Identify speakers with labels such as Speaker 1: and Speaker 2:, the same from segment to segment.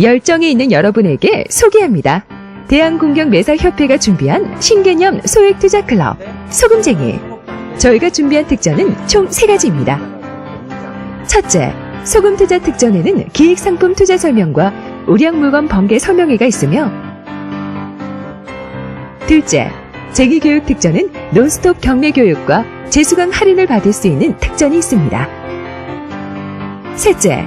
Speaker 1: 열정이 있는 여러분에게 소개합니다. 대한공경매사협회가 준비한 신개념 소액투자클럽 소금쟁이. 저희가 준비한 특전은 총 3가지입니다. 첫째, 소금투자 특전에는 기획상품 투자 설명과 우량물건 번개 설명회가 있으며, 둘째, 쟁의교육 특전은 논스톱 경매교육과 재수강 할인을 받을 수 있는 특전이 있습니다. 셋째,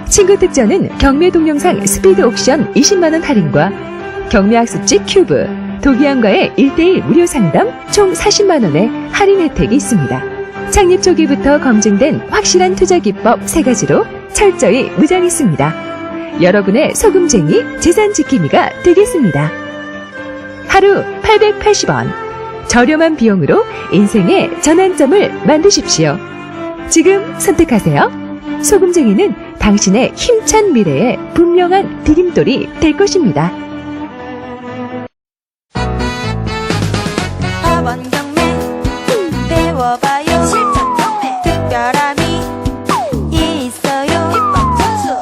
Speaker 1: 친구 특전은 경매 동영상 스피드 옥션 20만원 할인과 경매학습지 큐브, 도기항과의 1:1 무료 상담 총 40만원의 할인 혜택이 있습니다. 창립 초기부터 검증된 확실한 투자 기법 3가지로 철저히 무장했습니다. 여러분의 소금쟁이 재산 지킴이가 되겠습니다. 하루 880원. 저렴한 비용으로 인생의 전환점을 만드십시오. 지금 선택하세요. 소금쟁이는 당신의 힘찬 미래의 분명한 디딤돌이 될 것입니다.
Speaker 2: 학원 경매 배워봐요. 실전 경매 특별함이 있어요.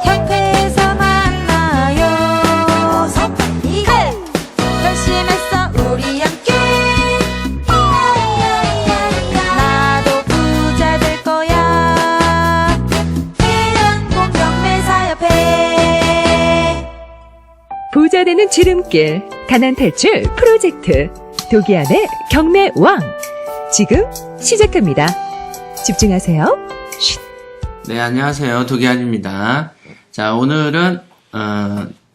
Speaker 2: 협회에서 만나요. 어서 빨리 결심했어 우리 함께. 나도 부자 될 거야. 대한공경매사협회.
Speaker 1: 부자 되는 지름길, 가난 탈출 프로젝트. 도기안의 경매 왕. 지금 시작합니다. 집중하세요. 쉿.
Speaker 3: 네, 안녕하세요. 도기안입니다. 자, 오늘은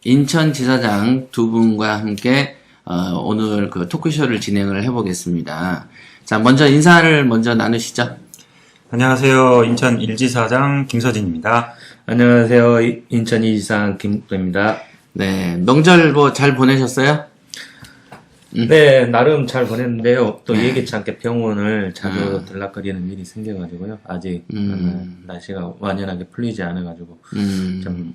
Speaker 3: 인천지사장 두 분과 함께 오늘 그 토크쇼를 진행을 해보겠습니다. 자, 먼저 인사를 먼저 나누시죠.
Speaker 4: 안녕하세요. 인천 1지사장 김서진입니다.
Speaker 5: 안녕하세요. 인천 이지사 김국도입니다.
Speaker 3: 네, 명절 뭐 잘 보내셨어요?
Speaker 5: 네, 나름 잘 보냈는데요. 또
Speaker 3: 네.
Speaker 5: 예기치 않게 병원을 자주 들락거리는 일이 생겨가지고요. 아직 날씨가 완연하게 풀리지 않아가지고 좀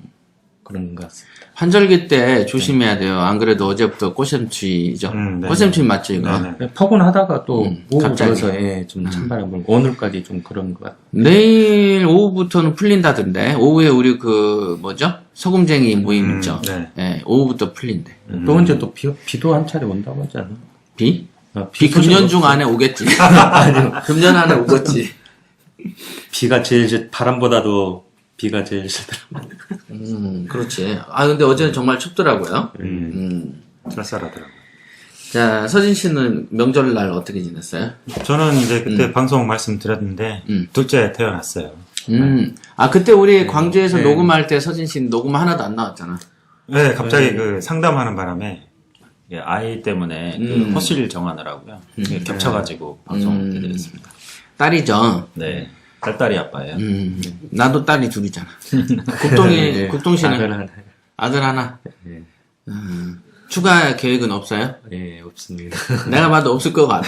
Speaker 5: 그런 것 같습니다.
Speaker 3: 환절기 때 조심해야 돼요. 안 그래도 어제부터 꽃샘추위죠.
Speaker 4: 네.
Speaker 3: 꽃샘추위 맞죠, 이거?
Speaker 4: 네네.
Speaker 5: 포근하다가 또 오후
Speaker 3: 갑자기.
Speaker 5: 들어서 좀 찬바람 불고 오늘까지 좀 그런 것 같아요.
Speaker 3: 내일 오후부터는 풀린다던데. 오후에 우리 그 뭐죠? 소금쟁이 모임 있죠?
Speaker 4: 네.
Speaker 3: 네, 오후부터 풀린대.
Speaker 5: 또 언제 또 비도 한 차례 온다고 하지 않아?
Speaker 3: 비?
Speaker 5: 비
Speaker 3: 금년 중 안에 오겠지. 금년 안에 오겠지.
Speaker 5: 비가 제일 바람보다도 비가 제일 싫더라고요.
Speaker 3: 그렇지. 아, 근데 어제는 정말 춥더라고요.
Speaker 4: 쌀쌀하더라고요.
Speaker 3: 자, 서진 씨는 명절날 어떻게 지냈어요?
Speaker 4: 저는 이제 그때 방송 말씀드렸는데 둘째 태어났어요.
Speaker 3: 아, 그때 우리 광주에서
Speaker 4: 네.
Speaker 3: 녹음할 때 서진 씨는 녹음 하나도 안 나왔잖아.
Speaker 4: 네, 갑자기 그 상담하는 바람에 이게 아이 때문에 그 호실 정하느라고요. 이게 겹쳐가지고 방송해드렸습니다.
Speaker 3: 딸이죠.
Speaker 4: 네, 딸딸이 아빠예요.
Speaker 3: 나도 딸이 둘이잖아. 국동 씨는 아들 하나. 추가 계획은 없어요?
Speaker 5: 예, 없습니다.
Speaker 3: 내가 봐도 없을 것 같아.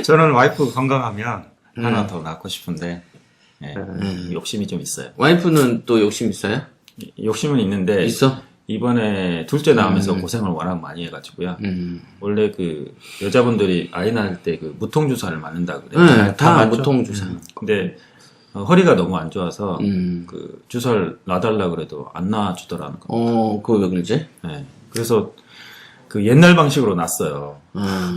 Speaker 4: 저는 와이프 건강하면 하나 더 낳고 싶은데 예, 욕심이 좀 있어요.
Speaker 3: 와이프는 또 욕심 있어요?
Speaker 4: 욕심은 있는데
Speaker 3: 있어?
Speaker 4: 이번에 둘째 낳으면서 고생을 워낙 많이 해가지고요. 원래 그 여자분들이 아이 낳을 때 그 무통 주사를 맞는다 그래요.
Speaker 3: 네, 다
Speaker 5: 맞죠?
Speaker 3: 무통주사.
Speaker 4: 근데 허리가 너무 안 좋아서 그 주사를 놔달라 그래도 안 놔주더라는 거.
Speaker 3: 그거 왜 그러지?
Speaker 4: 네. 그래서 그 옛날 방식으로 낳았어요.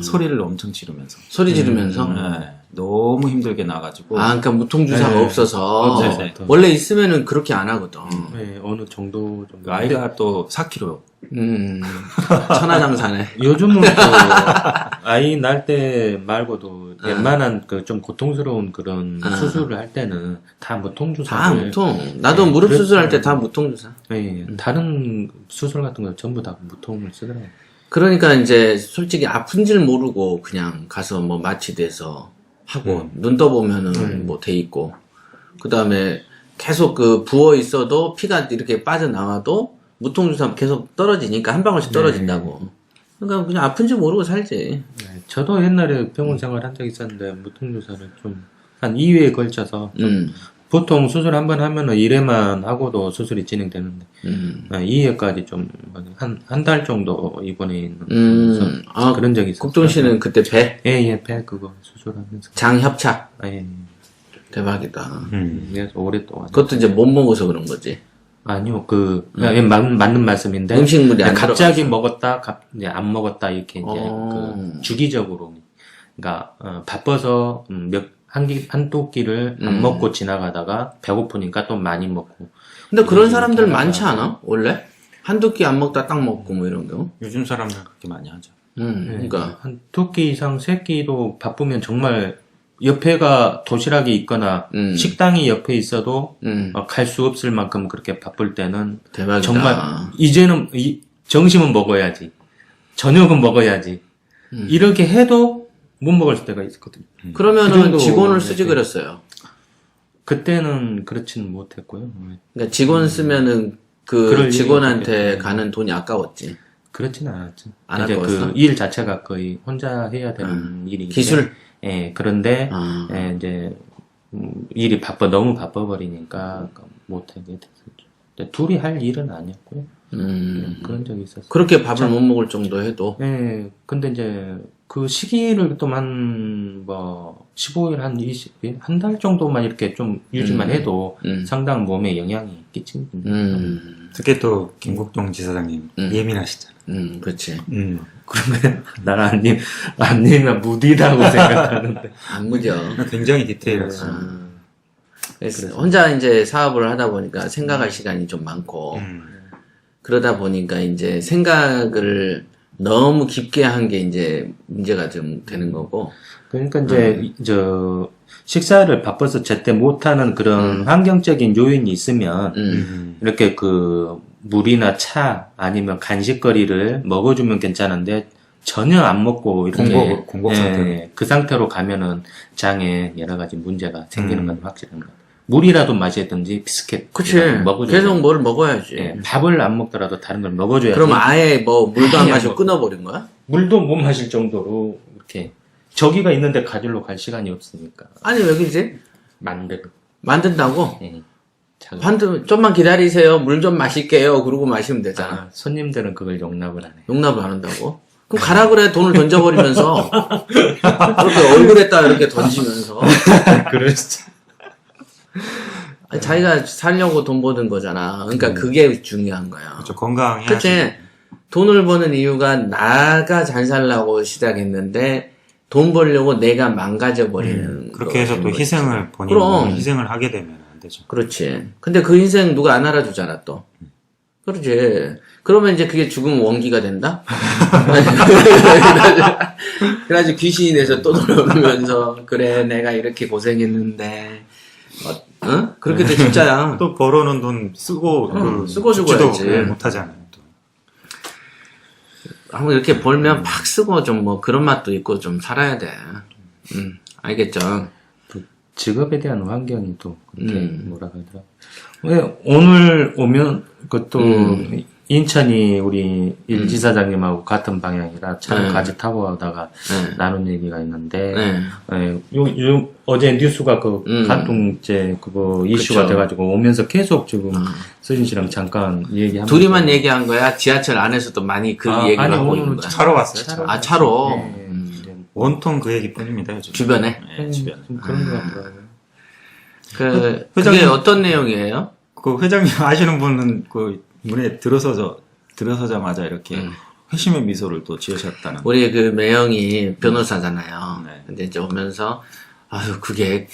Speaker 4: 소리를 엄청 지르면서.
Speaker 3: 소리 지르면서?
Speaker 4: 네. 너무 힘들게 나가지고.
Speaker 3: 아, 그러니까 무통주사가
Speaker 4: 네.
Speaker 3: 없어서.
Speaker 4: 네.
Speaker 3: 원래 있으면은 그렇게 안 하거든.
Speaker 5: 네, 어느 정도
Speaker 4: 그 아이가 또 4kg.
Speaker 3: 천하장사네.
Speaker 5: 요즘은 또 아이 낳을 때 말고도 웬만한 그 좀 고통스러운 그런 수술을 할 때는 다 무통주사.
Speaker 3: 다 무통. 나도 무릎 수술할 때 다 무통주사.
Speaker 5: 네, 다른 수술 같은 거 전부 다 무통을 쓰더라고요.
Speaker 3: 그러니까 이제 솔직히 아픈 줄 모르고 그냥 가서 뭐 마취돼서 하고 눈 떠보면은 뭐 돼 있고 그 다음에 계속 그 부어 있어도 피가 이렇게 빠져나와도 무통주사 계속 떨어지니까 한 방울씩 떨어진다고. 그러니까 그냥 아픈 줄 모르고 살지.
Speaker 5: 네, 저도 옛날에 병원 생활 한 적 있었는데 무통주사를 좀 한 2회에 걸쳐서 좀 보통 수술 한 번 하면은 1회만 하고도 수술이 진행되는데 2회까지 좀 한 달 정도 입원해 있는 그런 적이 있었어요.
Speaker 3: 국동 씨는 그때 배?
Speaker 5: 예, 배 그거 수술하면서
Speaker 3: 장협착.
Speaker 5: 예.
Speaker 3: 대박이다.
Speaker 5: 그래서 오랫동안.
Speaker 3: 그것도 이제 못 먹어서 그런 거지.
Speaker 5: 아니요, 맞는 말씀인데.
Speaker 3: 음식물이 안
Speaker 5: 갑자기
Speaker 3: 들어가서.
Speaker 5: 먹었다, 이제 안 먹었다, 이렇게 이제, 주기적으로. 그러니까, 바빠서, 한두 끼를 안 먹고 지나가다가 배고프니까 또 많이 먹고.
Speaker 3: 근데 그런 사람들
Speaker 5: 이렇게
Speaker 3: 많지
Speaker 5: 하다가.
Speaker 3: 않아? 원래? 한두 끼 안 먹다 딱 먹고 뭐 이런 거.
Speaker 4: 요즘 사람들 그렇게 많이 하죠.
Speaker 3: 그러니까.
Speaker 5: 한 두 끼 이상, 세 끼도 바쁘면 정말 옆에가 도시락이 있거나 식당이 옆에 있어도 갈 수 없을 만큼 그렇게 바쁠 때는
Speaker 3: 대박이다.
Speaker 5: 정말 이제는 점심은 먹어야지, 저녁은 먹어야지 이렇게 해도 못 먹을 때가 있거든요. 그
Speaker 3: 그러면은
Speaker 5: 정도
Speaker 3: 직원을 쓰지
Speaker 5: 네.
Speaker 3: 그랬어요.
Speaker 5: 그때는 그렇지는 못했고요.
Speaker 3: 그러니까 직원 쓰면은 그
Speaker 5: 그럴
Speaker 3: 직원한테
Speaker 5: 일이 없겠죠.
Speaker 3: 가는 돈이 아까웠지.
Speaker 5: 그렇지는 않았죠.
Speaker 3: 안
Speaker 5: 이제
Speaker 3: 아까웠어?
Speaker 5: 그 일 자체가 거의 혼자 해야 되는 일이기
Speaker 3: 기술?
Speaker 5: 때문에. 예, 그런데
Speaker 3: 아.
Speaker 5: 예, 이제 일이 너무 바빠버리니까 못하게 됐었죠. 근데 둘이 할 일은 아니었고요. 그런 적이 있었어요.
Speaker 3: 그렇게 밥을 못 먹을 정도 해도.
Speaker 5: 예, 근데 이제 그 시기를 또 한 15일, 한 20일, 한 달 정도만 이렇게 좀 유지만 해도 상당 몸에 영향이 끼칩니다.
Speaker 4: 특히 또 김국동 지사장님 예민하시잖아.
Speaker 3: 그렇지.
Speaker 5: 그러면 나는 안니면 무디다고 생각하는데.
Speaker 3: 안 무져.
Speaker 4: 굉장히 디테일하시.
Speaker 3: 혼자 이제 사업을 하다 보니까 생각할 시간이 좀 많고, 그러다 보니까 이제 생각을 너무 깊게 한 게 이제 문제가 좀 되는 거고.
Speaker 5: 그러니까 이제 식사를 바빠서 제때 못하는 그런 환경적인 요인이 있으면 이렇게 그 물이나 차 아니면 간식거리를 먹어주면 괜찮은데 전혀 안 먹고 이렇게
Speaker 4: 공복 상태로.
Speaker 5: 그 상태로 가면은 장에 여러 가지 문제가 생기는 건 확실한 것 같아요. 물이라도 마시든지 비스켓
Speaker 3: 그치.
Speaker 5: 먹어줘야
Speaker 3: 계속
Speaker 5: 돼요.
Speaker 3: 뭘 먹어야지.
Speaker 5: 예, 밥을 안 먹더라도 다른 걸 먹어줘야
Speaker 3: 그럼
Speaker 5: 돼요.
Speaker 3: 아예 뭐 물도 안
Speaker 5: 아예
Speaker 3: 마시고
Speaker 5: 안
Speaker 3: 끊어버린 거야?
Speaker 5: 물도 못 마실 정도로 이렇게 저기가 있는데 가지러 갈 시간이 없으니까
Speaker 3: 아니, 왜 그러지? 만든다고?
Speaker 5: 예.
Speaker 3: 좀만 기다리세요. 물 좀 마실게요. 그러고 마시면 되잖아.
Speaker 5: 손님들은 그걸 용납을 안 해요.
Speaker 3: 용납을 안 한다고? 그럼 가라 그래. 돈을 던져버리면서. 그렇게 얼굴에다 이렇게 던지면서.
Speaker 5: 그렇죠.
Speaker 3: 아니, 자기가 살려고 돈 버는 거잖아. 그러니까 그게 중요한 거야.
Speaker 4: 그렇죠. 건강해야.
Speaker 3: 그치? 돈을 버는 이유가 나가 잘 살라고 시작했는데 돈 벌려고 내가 망가져버리는
Speaker 4: 그렇게 해서 또 희생을 본인이
Speaker 3: 그럼.
Speaker 4: 희생을 하게 되면 안 되죠.
Speaker 3: 그렇지. 근데 그 인생 누가 안 알아주잖아, 또. 그렇지. 그러면 이제 그게 죽음 원기가 된다? 그래가지고 귀신이 돼서 또 돌아오면서, 그래, 내가 이렇게 고생했는데, 응? 그렇게 돼, 진짜야.
Speaker 4: 또 벌어놓은 돈 쓰고
Speaker 3: 쓰고
Speaker 4: 죽지도
Speaker 3: 죽어야지.
Speaker 4: 못하잖아요. 또.
Speaker 3: 한번 이렇게 벌면 팍 쓰고 좀 뭐 그런 맛도 있고 좀 살아야 돼. 알겠죠?
Speaker 5: 직업에 대한 환경이 또 그렇게 뭐라 그러더라. 왜 오늘 오면 그것도 인천이 우리 일지사장님하고 같은 방향이라 차를 같이 타고 가다가 나눈 얘기가 있는데 어제 뉴스가 그 간통죄 그거 이슈가
Speaker 3: 그쵸.
Speaker 5: 돼가지고 오면서 계속 지금 서진 씨랑 잠깐 얘기하면서
Speaker 3: 둘이만 얘기한 거야? 지하철 안에서도 많이 그 얘기를
Speaker 5: 아니,
Speaker 3: 하고
Speaker 5: 오늘은
Speaker 3: 있는 거야?
Speaker 4: 차로 왔어요.
Speaker 3: 차로?
Speaker 4: 온통 그 얘기뿐입니다. 요즘.
Speaker 3: 주변에?
Speaker 4: 네, 주변에.
Speaker 5: 좀 그런 것 같더라고요.
Speaker 3: 그게
Speaker 4: 회장님-
Speaker 3: 어떤 내용이에요?
Speaker 4: 그 회장님 아시는 분은 그 문에 들어서자마자 이렇게 회심의 미소를 또 지으셨다는.
Speaker 3: 우리 그 매형이 변호사잖아요.
Speaker 4: 네.
Speaker 3: 근데 이제 오면서, 아유, 그게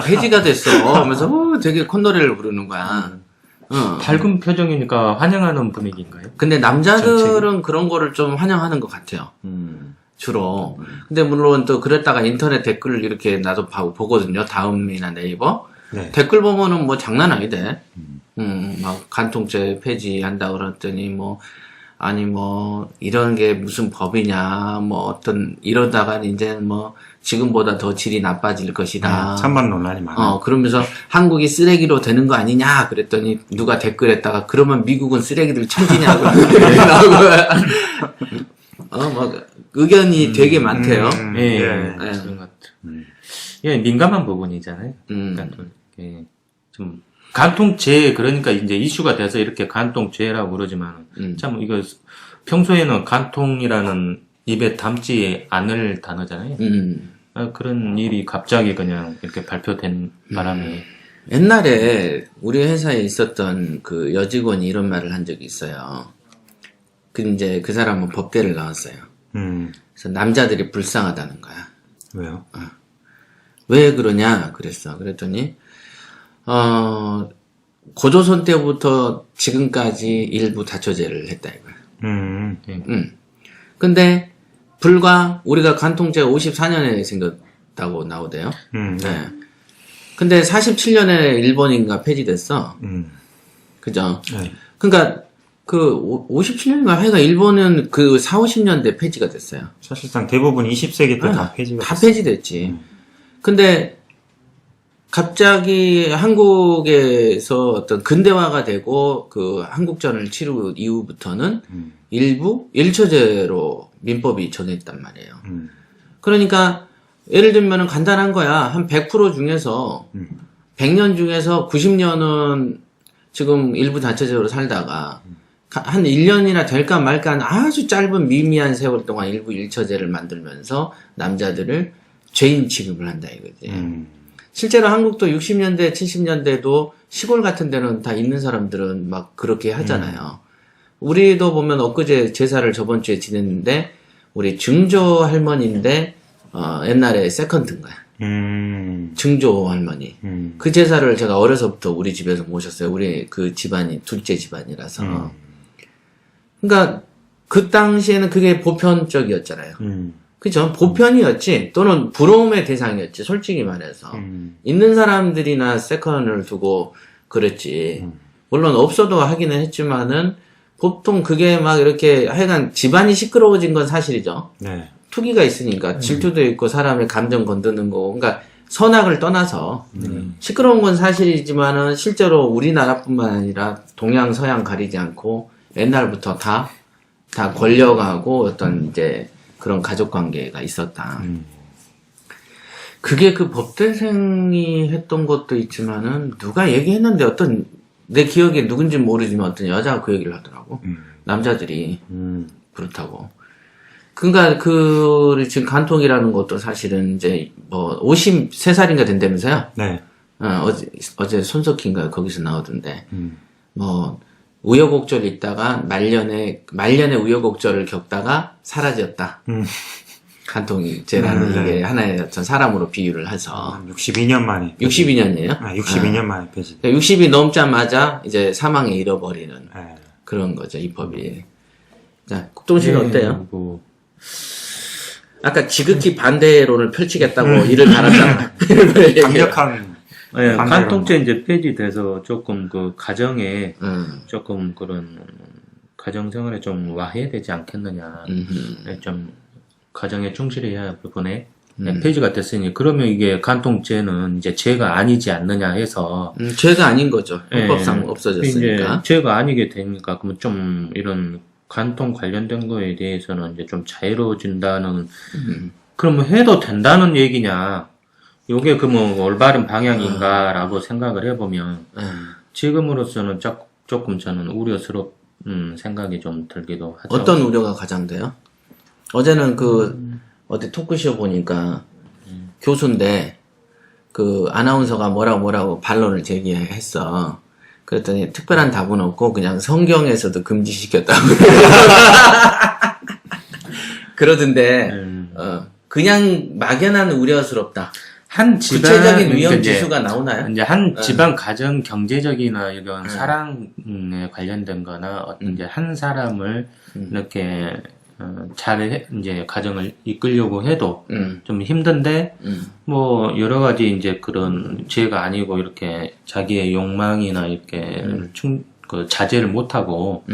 Speaker 3: 폐지가 됐어. 하면서, 되게 콧노래를 부르는 거야.
Speaker 5: 밝은 표정이니까 환영하는 분위기인가요?
Speaker 3: 근데 남자들은 그런 거를 좀 환영하는 것 같아요. 주로. 근데 물론 또 그랬다가 인터넷 댓글을 이렇게 나도 보거든요. 다음이나 네이버.
Speaker 4: 네.
Speaker 3: 댓글 보면은 뭐 장난 아니대. 막 간통죄 폐지한다 그랬더니 뭐, 아니 뭐, 이런 게 무슨 법이냐, 뭐 어떤, 이러다가 이제 뭐, 지금보다 더 질이 나빠질 것이다.
Speaker 4: 찬반 논란이 많아요.
Speaker 3: 그러면서 한국이 쓰레기로 되는 거 아니냐 그랬더니 누가 댓글에다가 그러면 미국은 쓰레기들 천지냐고 나오고 막 의견이 되게 많대요.
Speaker 5: 예,
Speaker 4: 예.
Speaker 5: 그런 것 같아요. 예, 민감한 부분이잖아요. 그러니까 또 이렇게 좀 간통죄 그러니까 이제 이슈가 돼서 이렇게 간통죄라고 그러지만 참 이거 평소에는 간통이라는 입에 담지 않을 단어잖아요. 그런 일이 갑자기 그냥 이렇게 발표된 바람에
Speaker 3: 옛날에 우리 회사에 있었던 그 여직원이 이런 말을 한 적이 있어요. 이제 그 사람은 법대를 나왔어요. 그래서 남자들이 불쌍하다는 거야.
Speaker 4: 왜요?
Speaker 3: 왜 그러냐 그랬어. 그랬더니 고조선 때부터 지금까지 일부 다처제를 했다 이거야. 근데 불과 우리가 간통죄가 54년에 생겼다고 나오대요. 네. 근데 47년에 일본인가 폐지됐어. 그죠?
Speaker 4: 네.
Speaker 3: 그러니까 그 57년인가 하여간 일본은 그 4, 50년대 폐지가 됐어요.
Speaker 4: 사실상 대부분 20세기 때 다 폐지가
Speaker 3: 다
Speaker 4: 됐어요.
Speaker 3: 폐지됐지. 근데 갑자기 한국에서 어떤 근대화가 되고 그 한국전을 치르고 이후부터는 일부 일처제로 민법이 정했단 말이에요. 그러니까 예를 들면 간단한 거야. 한 100% 중에서 100년 중에서 90년은 지금 일부 다처제로 살다가 한 1년이나 될까 말까 한 아주 짧은 미미한 세월 동안 일부 일처제를 만들면서 남자들을 죄인 취급을 한다 이거지. 실제로 한국도 60년대, 70년대도 시골 같은 데는 다 있는 사람들은 막 그렇게 하잖아요. 우리도 보면 엊그제 제사를 저번 주에 지냈는데 우리 증조 할머니인데 옛날에 세컨드인 거야. 증조 할머니. 그 제사를 제가 어려서부터 우리 집에서 모셨어요. 우리 그 집안이 둘째 집안이라서. 그러니까 그 당시에는 그게 보편적이었잖아요. 그죠? 보편이었지 또는 부러움의 대상이었지 솔직히 말해서. 있는 사람들이나 세컨을 두고 그랬지. 물론 없어도 하기는 했지만은 보통 그게 막 이렇게 하여간 집안이 시끄러워진 건 사실이죠.
Speaker 4: 네.
Speaker 3: 투기가 있으니까 질투도 있고 사람의 감정 건드는 거고 그러니까 선악을 떠나서 시끄러운 건 사실이지만은 실제로 우리나라뿐만 아니라 동양 서양 가리지 않고 옛날부터 다 권력하고 어떤 이제 그런 가족 관계가 있었다. 그게 그 법대생이 했던 것도 있지만은 누가 얘기했는데 어떤 내 기억에 누군지 모르지만 어떤 여자가 그 얘기를 하더라고. 남자들이 그렇다고. 그러니까 그 지금 간통이라는 것도 사실은 이제 뭐 53살인가 된다면서요?
Speaker 4: 네.
Speaker 3: 어제 손석희인가 거기서 나오던데 뭐 우여곡절 있다가 말년에 우여곡절을 겪다가 사라졌다. 간통죄라는 이게 하나의 어떤 사람으로 비유를 해서
Speaker 4: 62년 만에
Speaker 3: 62년이에요?
Speaker 4: 62년 만에 폐지.
Speaker 3: 60이 넘자마자 이제 사망에 잃어버리는
Speaker 4: 네.
Speaker 3: 그런 거죠 이 법이. 자, 국동 씨는 어때요?
Speaker 5: 뭐
Speaker 3: 아까 지극히 반대론을 펼치겠다고 일을 달았잖아.
Speaker 4: 강력한
Speaker 5: 예,
Speaker 4: 반대론.
Speaker 5: 간통죄 이제 폐지돼서 조금 그 가정에 조금 그런 가정 생활에 좀 와해되지 않겠느냐. 좀 가정에 충실해야 할 부분에 폐지가 됐으니 그러면 이게 간통죄는 이제 죄가 아니지 않느냐 해서
Speaker 3: 죄가 아닌 거죠. 헌법상
Speaker 5: 예,
Speaker 3: 없어졌으니까.
Speaker 5: 이제 죄가 아니게 되니까 그러면 좀 이런 간통 관련된 거에 대해서는 이제 좀 자유로워진다는 그러면 해도 된다는 얘기냐? 요게 그 뭐 올바른 방향인가라고 생각을 해보면 지금으로서는 조금 저는 우려스러운 생각이 좀 들기도 하죠.
Speaker 3: 어떤 우려가 가장 돼요? 어제는 어디 토크쇼 보니까 교수인데 그 아나운서가 뭐라고 반론을 제기했어. 그랬더니 특별한 답은 없고 그냥 성경에서도 금지시켰다고 그러던데 그냥 막연한 우려스럽다.
Speaker 5: 한 집안
Speaker 3: 구체적인 위험
Speaker 5: 이제
Speaker 3: 지수가 나오나요?
Speaker 5: 이제 한 집안 가정 경제적이나 이런 사랑에 관련된 거나 어떤 이제 한 사람을 이렇게 잘 이제 가정을 이끌려고 해도 좀 힘든데 뭐 여러 가지 이제 그런 죄가 아니고 이렇게 자기의 욕망이나 이렇게 그 자제를 못 하고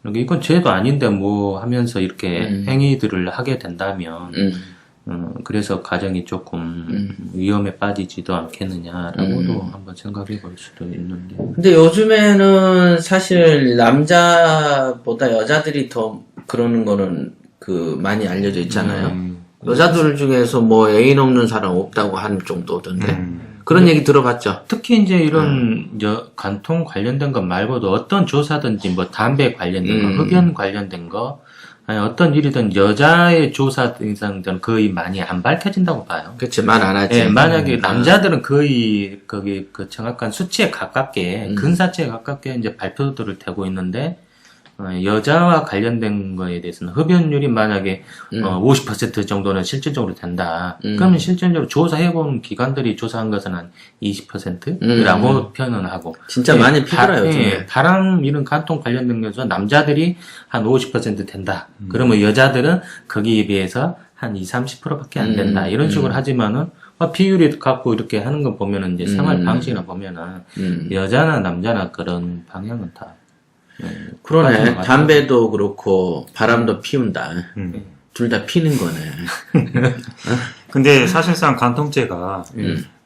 Speaker 5: 이건 죄도 아닌데 뭐 하면서 이렇게 행위들을 하게 된다면 그래서 가정이 조금 위험에 빠지지도 않겠느냐라고도 한번 생각해 볼 수도 있는데.
Speaker 3: 근데 요즘에는 사실 남자보다 여자들이 더 그러는 거는 많이 알려져 있잖아요. 여자들 중에서 뭐 애인 없는 사람 없다고 하는 정도던데. 그런 얘기 들어봤죠?
Speaker 5: 특히 이제 이런 간통 관련된 것 말고도 어떤 조사든지 뭐 담배 관련된 거, 흡연 관련된 거, 아니, 어떤 일이든 여자의 조사 이상은 거의 많이 안 밝혀진다고 봐요.
Speaker 3: 그치, 말 안 하지.
Speaker 5: 예, 만약에 남자들은 거의 거기 그 정확한 수치에 가깝게 근사치에 가깝게 이제 발표들을 되고 있는데 여자와 관련된 거에 대해서는 흡연율이 만약에 50% 정도는 실질적으로 된다. 그러면 실질적으로 조사해본 기관들이 조사한 것은 한 20%라고 표현을 하고
Speaker 3: 진짜 많이 피더라, 요즘에.
Speaker 5: 예, 바람 이런 간통 관련된 것은 남자들이 한 50% 된다. 그러면 여자들은 거기에 비해서 한 20-30%밖에 안 된다. 이런 식으로 하지만은 비율이 갖고 이렇게 하는 거 보면은 이제 생활 방식이나 보면은 여자나 남자나 그런 방향은 다
Speaker 3: 그러네. 담배도 그렇고 바람도 피운다. 둘 다 피는 거네.
Speaker 4: 근데 사실상 간통죄가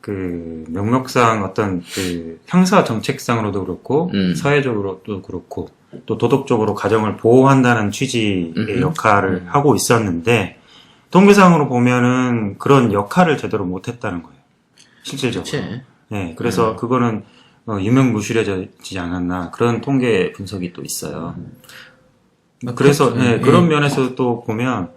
Speaker 4: 그 명목상 어떤 그 형사 정책상으로도 그렇고 사회적으로도 그렇고 또 도덕적으로 가정을 보호한다는 취지의 역할을 하고 있었는데 통계상으로 보면은 그런 역할을 제대로 못했다는 거예요. 실질적으로.
Speaker 3: 그치.
Speaker 4: 네, 그래서 그거는 유명무실해지지 않았나 그런 통계 분석이 또 있어요. 그래서 네, 그런 면에서 또 보면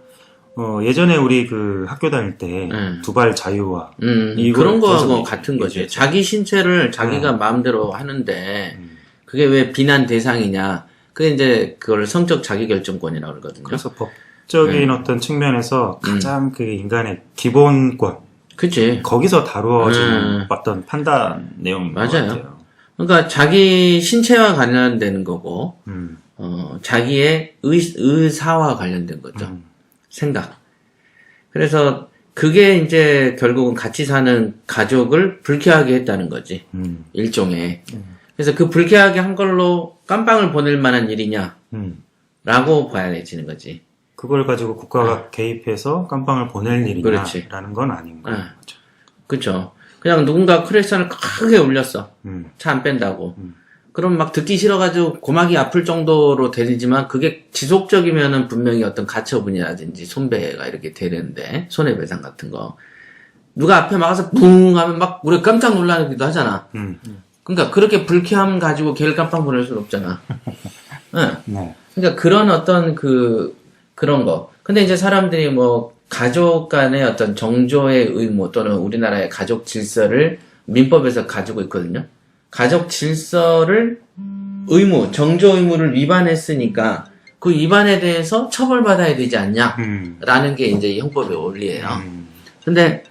Speaker 4: 예전에 우리 그 학교 다닐 때 두발 자유화
Speaker 3: 그런 거하고 같은 거지. 자기 신체를 자기가 마음대로 하는데 그게 왜 비난 대상이냐. 그게 이제 그걸 성적 자기결정권이라고 그러거든요.
Speaker 4: 그래서 법적인 어떤 측면에서 가장 그 인간의 기본권
Speaker 3: 그치.
Speaker 4: 거기서 다루어진 어떤 판단 내용인 것
Speaker 3: 맞아요.
Speaker 4: 같아요.
Speaker 3: 그러니까 자기 신체와 관련되는 거고 자기의 의사와 관련된 거죠. 생각. 그래서 그게 이제 결국은 같이 사는 가족을 불쾌하게 했다는 거지. 일종의. 그래서 그 불쾌하게 한 걸로 깜빵을 보낼 만한 일이냐? 라고 봐야 되는 거지.
Speaker 4: 그걸 가지고 국가가 개입해서 깜빵을 보낼
Speaker 3: 그렇지.
Speaker 4: 일이냐라는 건 아닌 거죠.
Speaker 3: 그쵸. 그냥 누군가 크랙션을 크게 울렸어. 차 안 뺀다고. 그럼 막 듣기 싫어가지고 고막이 아플 정도로 되지만 그게 지속적이면은 분명히 어떤 가처분이라든지 손배가 이렇게 되는데 손해배상 같은 거 누가 앞에 막아서 붕 하면 막 우리 깜짝 놀라기도 하잖아. 그러니까 그렇게 불쾌함 가지고 걔를 깜빵 보낼 수는 없잖아. 응.
Speaker 4: 네.
Speaker 3: 그러니까 그런 어떤 그런 거. 근데 이제 사람들이 뭐 가족 간의 어떤 정조의 의무 또는 우리나라의 가족 질서를 민법에서 가지고 있거든요. 가족 질서를 의무, 정조 의무를 위반했으니까 그 위반에 대해서 처벌받아야 되지 않냐라는 게 이제 이 형법의 원리예요. 근데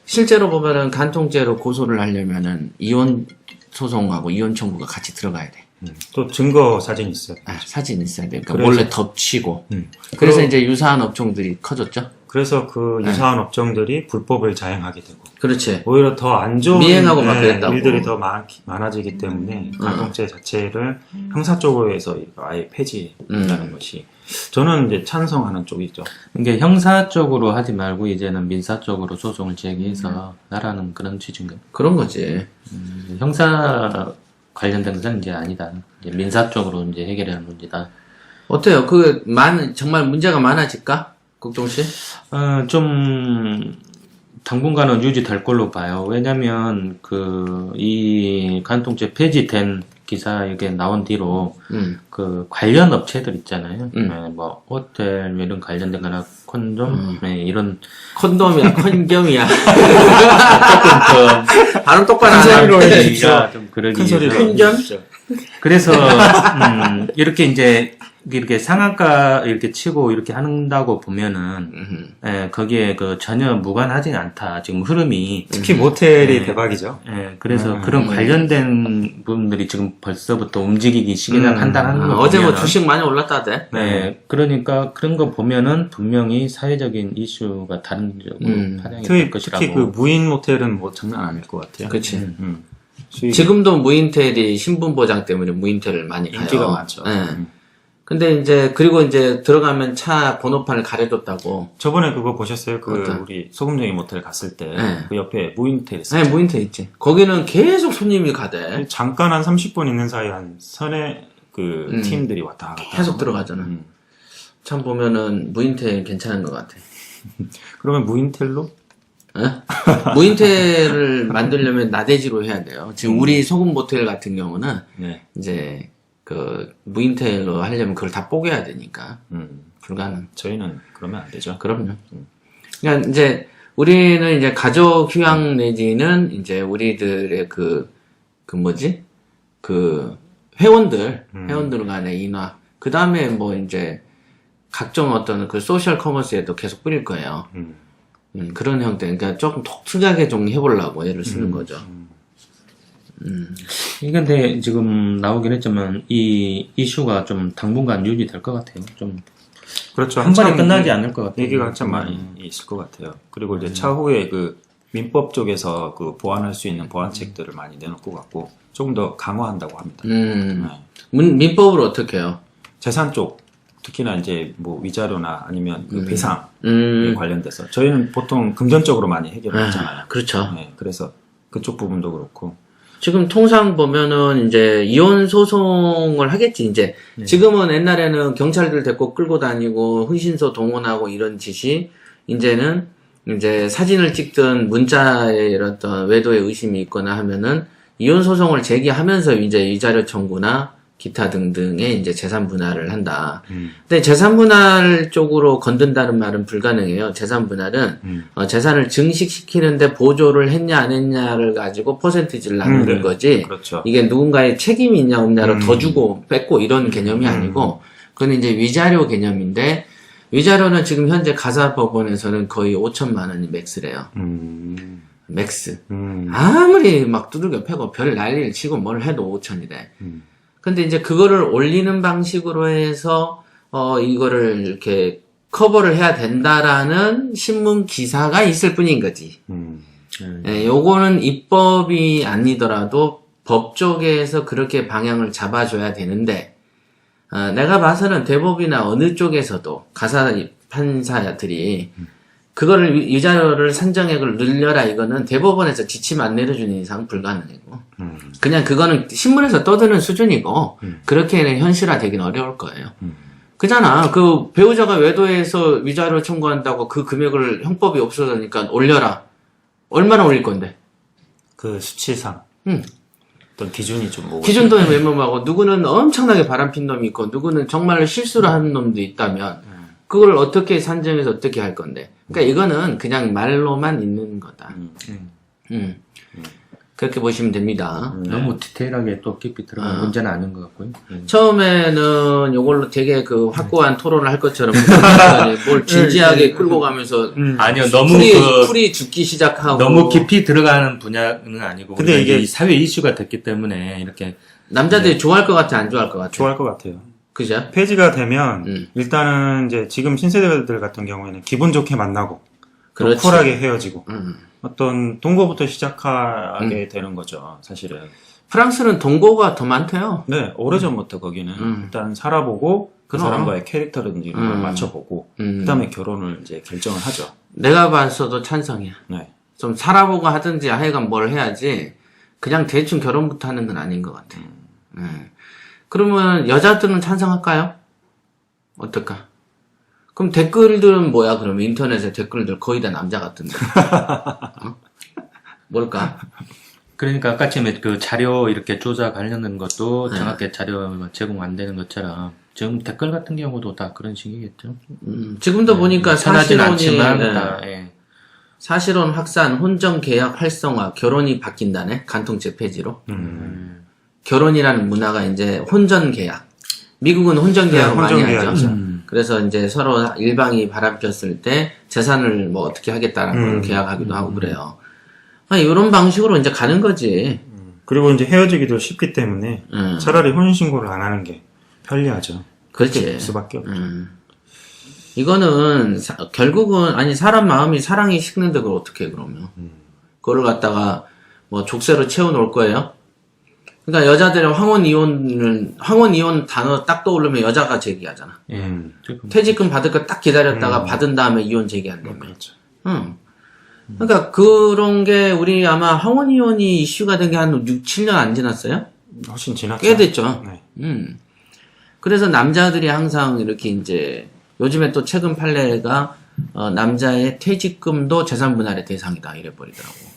Speaker 3: 실제로 보면은 간통죄로 고소를 하려면은 이혼 소송하고 이혼 청구가 같이 들어가야 돼.
Speaker 4: 또 증거 사진이 있어요.
Speaker 3: 사진 있어야 돼. 그러니까
Speaker 4: 그래서-
Speaker 3: 몰래 덮치고. 그래서 이제 유사한 업종들이 커졌죠.
Speaker 4: 그래서 그 유사한 업종들이 불법을 자행하게 되고
Speaker 3: 그렇지.
Speaker 4: 오히려 더 안 좋은
Speaker 3: 미행하고 막 그랬다고.
Speaker 4: 일들이 더 많아지기 때문에 간통죄 자체를 형사 쪽으로 해서 아예 폐지하는 것이 저는 이제 찬성하는 쪽이죠.
Speaker 5: 이게 형사 쪽으로 하지 말고 이제는 민사 쪽으로 소송을 제기해서 나라는 그런 취지인가.
Speaker 3: 그런 거지.
Speaker 5: 형사 관련된 것은 이제 아니다. 이제 민사 쪽으로 이제 해결해야 하는 문제다.
Speaker 3: 어때요? 정말 문제가 많아질까? 국종씨?
Speaker 5: 좀 당분간은 유지될 걸로 봐요. 왜냐면 이 간통죄 폐지된 기사에 나온 뒤로 그 관련 업체들 있잖아요. 네, 뭐 호텔 이런 관련된 거나 콘돔 네, 이런
Speaker 3: 콘돔이야, 컨겸이야.
Speaker 5: 조금 더
Speaker 3: 발음 똑바로 안
Speaker 4: 소리로
Speaker 3: 하네.
Speaker 4: 해주십시오.
Speaker 5: 좀 그러기
Speaker 4: 큰 소리로
Speaker 5: 위해서.
Speaker 3: 콘돔?
Speaker 5: 그래서 이렇게 이제 이렇게 상한가 이렇게 치고 이렇게 한다고 보면은 거기에 전혀 무관하지 않다. 지금 흐름이
Speaker 4: 특히 모텔이 대박이죠.
Speaker 5: 그래서 그런 관련된 부분들이 지금 벌써부터 움직이기 시작한다는 거
Speaker 3: 어제 뭐
Speaker 5: 보면은
Speaker 3: 주식 많이 올랐다대.
Speaker 5: 네, 그러니까 그런 거 보면은 분명히 사회적인 이슈가 다른 쪽으로 파장이 될 것이라고.
Speaker 4: 특히 그 무인 모텔은 뭐 장난 아닐 것 같아요.
Speaker 3: 그치.
Speaker 4: 수익이
Speaker 3: 지금도 무인텔이 신분 보장 때문에 무인텔을 많이 가요.
Speaker 4: 인기가 많죠.
Speaker 3: 네. 근데 이제, 그리고 이제 들어가면 차 번호판을 가려줬다고.
Speaker 4: 저번에 그거 보셨어요?
Speaker 3: 어떤?
Speaker 4: 우리 소금쟁이 모텔 갔을 때
Speaker 3: 네.
Speaker 4: 그 옆에 무인텔 있어요.
Speaker 3: 네, 무인텔 있지. 거기는 계속 손님이 가대.
Speaker 4: 잠깐 한 30분 있는 사이에 한 선의 팀들이 왔다 갔다
Speaker 3: 계속
Speaker 4: 하고.
Speaker 3: 들어가잖아. 참 보면은 무인텔 괜찮은 것 같아.
Speaker 4: 그러면 무인텔로?
Speaker 3: 무인텔을 만들려면 나대지로 해야 돼요. 지금 우리 소금 모텔 같은 경우는
Speaker 4: 네.
Speaker 3: 이제 그 무인텔로 하려면 그걸 다 뽀개야 되니까. 불가능.
Speaker 6: 저희는 그러면 안 되죠.
Speaker 3: 그럼요. 그러니까 이제 우리는 이제 가족 휴양 내지는 이제 우리들의 그 뭐지? 그 회원들 간의 인화. 그 다음에 뭐 이제 각종 어떤 그 소셜 커머스에도 계속 뿌릴 거예요. 그런 형태. 그러니까 조금 독특하게 좀 해보려고 애를 쓰는 거죠.
Speaker 5: 이게 근데 지금 나오긴 했지만 이 이슈가 좀 당분간 유지될 것 같아요. 좀
Speaker 4: 그렇죠.
Speaker 5: 한 번에
Speaker 4: 한참
Speaker 5: 끝나지 않을 것 같아요.
Speaker 6: 얘기가 한참 많이 있을 것 같아요. 그리고 이제 차후에 그 민법 쪽에서 그 보완할 수 있는 보완책들을 많이 내놓을 것 같고 조금 더 강화한다고 합니다. 네.
Speaker 3: 민법으로 어떻게 해요?
Speaker 6: 재산 쪽 특히나 이제 뭐 위자료나 아니면 그 배상에 관련돼서 저희는 보통 금전적으로 많이 해결을 하잖아요.
Speaker 3: 그렇죠.
Speaker 6: 네, 그래서 그쪽 부분도 그렇고
Speaker 3: 지금 통상 보면은 이제 이혼 소송을 하겠지. 이제 지금은 옛날에는 경찰들 데리고 끌고 다니고 흥신소 동원하고 이런 짓이 이제는 이제 사진을 찍든 문자에 이런 어떤 외도의 의심이 있거나 하면은 이혼 소송을 제기하면서 이제 위자료 청구나 기타 등등의 이제 재산 분할을 한다. 근데 재산 분할 쪽으로 건든다는 말은 불가능해요. 재산 분할은 재산을 증식시키는데 보조를 했냐 안 했냐를 가지고 퍼센티지를 나누는 거지.
Speaker 6: 그렇죠.
Speaker 3: 이게 누군가의 책임이 있냐 없냐를 더 주고 뺏고 이런 개념이 아니고 그건 이제 위자료 개념인데 위자료는 지금 현재 가사법원에서는 거의 5천만 원이 맥스래요. 맥스. 아무리 막 두들겨 패고 별 난리를 치고 뭘 해도 5천이래. 근데 이제 그거를 올리는 방식으로 해서 이거를 이렇게 커버를 해야 된다라는 신문 기사가 있을 뿐인 거지. 예, 요거는 입법이 아니더라도 법 쪽에서 그렇게 방향을 잡아줘야 되는데 내가 봐서는 대법이나 어느 쪽에서도 가사 판사들이 그거를 위자료를 산정액을 늘려라 이거는 대법원에서 지침 안 내려주는 이상 불가능이고 그냥 그거는 신문에서 떠드는 수준이고 그렇게는 현실화되긴 어려울 거예요. 그잖아. 그 배우자가 외도해서 위자료 청구한다고 그 금액을 형법이 없어지니까 올려라. 얼마나 올릴 건데?
Speaker 6: 그 수치상 어떤 기준이 좀 뭐
Speaker 3: 기준도 외모하고 누구는 엄청나게 바람핀 놈이 있고 누구는 정말 실수를 하는 놈도 있다면 그걸 어떻게 산정해서 어떻게 할 건데? 그러니까 이거는 그냥 말로만 있는 거다. 그렇게 보시면 됩니다.
Speaker 5: 너무 디테일하게 또 깊이 들어간 문제는 아닌 것 같고요.
Speaker 3: 처음에는 이걸로 되게 그 확고한 토론을 할 것처럼 뭘 진지하게 끌고 가면서
Speaker 5: 아니요, 너무
Speaker 3: 풀이 죽기 시작하고
Speaker 5: 너무 깊이 들어가는 분야는 아니고.
Speaker 4: 근데 이게
Speaker 5: 사회 이슈가 됐기 때문에 이렇게
Speaker 3: 남자들이 좋아할 것 같아, 안 좋아할 것 같아?
Speaker 6: 좋아할 것 같아요.
Speaker 3: 그죠?
Speaker 4: 폐지가 되면 일단은 이제 지금 신세대들 같은 경우에는 기분 좋게 만나고 또
Speaker 3: 그렇지.
Speaker 4: 쿨하게 헤어지고
Speaker 6: 어떤 동거부터 시작하게 되는 거죠, 사실은.
Speaker 3: 프랑스는 동거가 더 많대요.
Speaker 6: 네, 오래전부터 거기는 일단 살아보고 그
Speaker 3: 그럼.
Speaker 6: 사람과의 캐릭터든지 이런 걸 맞춰보고 그다음에 결혼을 이제 결정을 하죠.
Speaker 3: 내가 봤어도 찬성이야.
Speaker 6: 네.
Speaker 3: 좀 살아보고 하든지 하여간 뭘 해야지 그냥 대충 결혼부터 하는 건 아닌 것 같아. 그러면 여자들은 찬성할까요? 어떨까? 그럼 댓글들은 뭐야? 그럼 인터넷에 댓글들 거의 다 남자 같은데. 뭘까?
Speaker 5: 그러니까 아까쯤에 그 자료 이렇게 조작 관련된 것도 정확하게 자료 제공 안 되는 것처럼 지금 댓글 같은 경우도 다 그런 식이겠죠.
Speaker 3: 지금도 보니까
Speaker 5: 편하진
Speaker 3: 사실혼이
Speaker 5: 않지만 다, 예.
Speaker 3: 사실혼 확산, 혼전 계약 활성화, 결혼이 바뀐다네. 간통죄 폐지로. 결혼이라는 문화가 이제 혼전 계약. 미국은 혼전 계약을 많이
Speaker 4: 혼전
Speaker 3: 하죠.
Speaker 4: 계약이죠.
Speaker 3: 그래서 이제 서로 일방이 바람폈을 때 재산을 뭐 어떻게 하겠다라는 걸 계약하기도 하고 그래요. 이런 방식으로 이제 가는 거지.
Speaker 4: 그리고 이제 헤어지기도 쉽기 때문에 차라리 혼인신고를 안 하는 게 편리하죠.
Speaker 3: 그렇지.
Speaker 4: 그럴 수밖에 없죠.
Speaker 3: 이거는 결국은 아니 사람 마음이 사랑이 식는데 그걸 어떻게 해 그러면? 그걸 갖다가 뭐 족쇄로 채워 놓을 거예요? 그러니까 여자들은 황혼 이혼 단어 딱 떠오르면 여자가 제기하잖아. 퇴직금 받을 거 딱 기다렸다가 받은 다음에 이혼 제기한다며.
Speaker 4: 그렇죠.
Speaker 3: 그러니까 그런 게 우리 아마 황혼 이혼이 이슈가 된 게 한 6, 7년 안 지났어요?
Speaker 4: 훨씬 지났죠.
Speaker 3: 꽤 됐죠.
Speaker 4: 네.
Speaker 3: 그래서 남자들이 항상 이렇게 이제 요즘에 또 최근 판례가 남자의 퇴직금도 재산 분할의 대상이다 이래 버리더라고.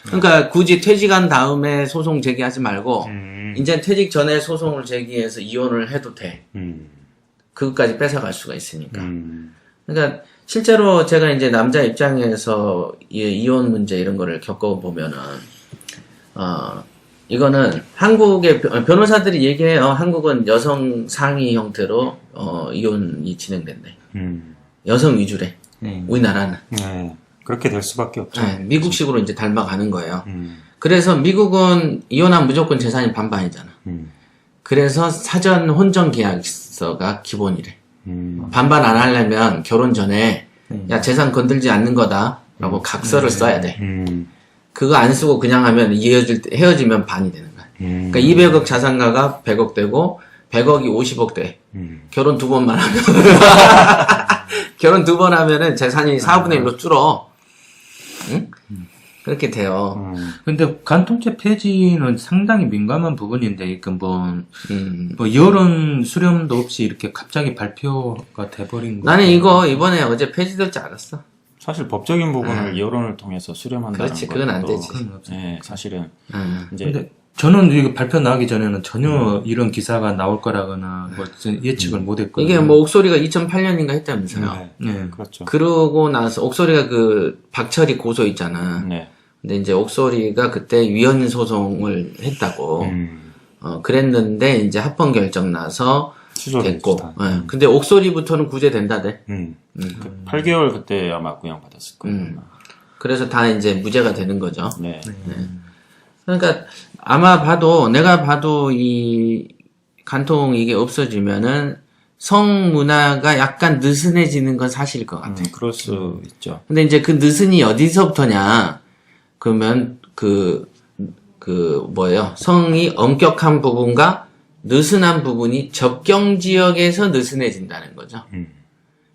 Speaker 3: 그러니까 굳이 퇴직한 다음에 소송 제기하지 말고 이제 퇴직 전에 소송을 제기해서 이혼을 해도 돼. 그것까지 뺏어갈 수가 있으니까. 그러니까 실제로 제가 이제 남자 입장에서 이혼 문제 이런 거를 겪어보면은 이거는 한국의 변호사들이 얘기해요. 한국은 여성 상위 형태로 이혼이 진행된대. 여성 위주래. 우리나라는.
Speaker 4: 네. 그렇게 될 수밖에 없죠.
Speaker 3: 네, 미국식으로 이제 닮아가는 거예요. 그래서 미국은 이혼하면 무조건 재산이 반반이잖아. 그래서 사전 혼전 계약서가 기본이래. 반반 안 하려면 결혼 전에 야 재산 건들지 않는 거다라고 각서를 써야 돼. 그거 안 쓰고 그냥 하면 헤어지면 반이 되는 거야. 그러니까 200억 자산가가 100억 되고 100억이 50억 돼. 결혼 2번만 하면 결혼 2번 하면은 재산이 4분의 1로 줄어. 응? 그렇게 돼요.
Speaker 5: 근데 간통죄 폐지는 상당히 민감한 부분인데, 뭐 여론 수렴도 없이 이렇게 갑자기 발표가 돼버린 거.
Speaker 3: 나는 이거 이번에 어제 폐지될 줄 알았어.
Speaker 6: 사실 법적인 부분을 여론을 통해서 수렴한다는
Speaker 3: 그렇지, 그건 안
Speaker 6: 것도,
Speaker 3: 되지.
Speaker 6: 네, 사실은 이제
Speaker 5: 근데 저는 이거 발표 나기 전에는 전혀 이런 기사가 나올 거라거나 뭐 예측을 못했거든요.
Speaker 3: 이게 뭐 옥소리가 2008년인가 했다면서요.
Speaker 5: 네.
Speaker 6: 그렇죠.
Speaker 3: 그러고 나서 옥소리가 그 박철이 고소 있잖아.
Speaker 6: 네.
Speaker 3: 근데 이제 옥소리가 그때 위헌 소송을 했다고. 그랬는데 이제 합헌 결정 나서 됐고. 네. 근데 옥소리부터는 구제된다대.
Speaker 6: 8개월 그때 아마 구형받았을 거예요.
Speaker 3: 그래서 다 이제 무죄가 되는 거죠.
Speaker 6: 네.
Speaker 3: 그러니까 내가 봐도 이 간통 이게 없어지면은 성 문화가 약간 느슨해지는 건 사실일 것 같아.
Speaker 6: 그럴 수 있죠.
Speaker 3: 근데 이제 그 느슨이 어디서부터냐? 그러면 뭐예요? 성이 엄격한 부분과 느슨한 부분이 접경 지역에서 느슨해진다는 거죠.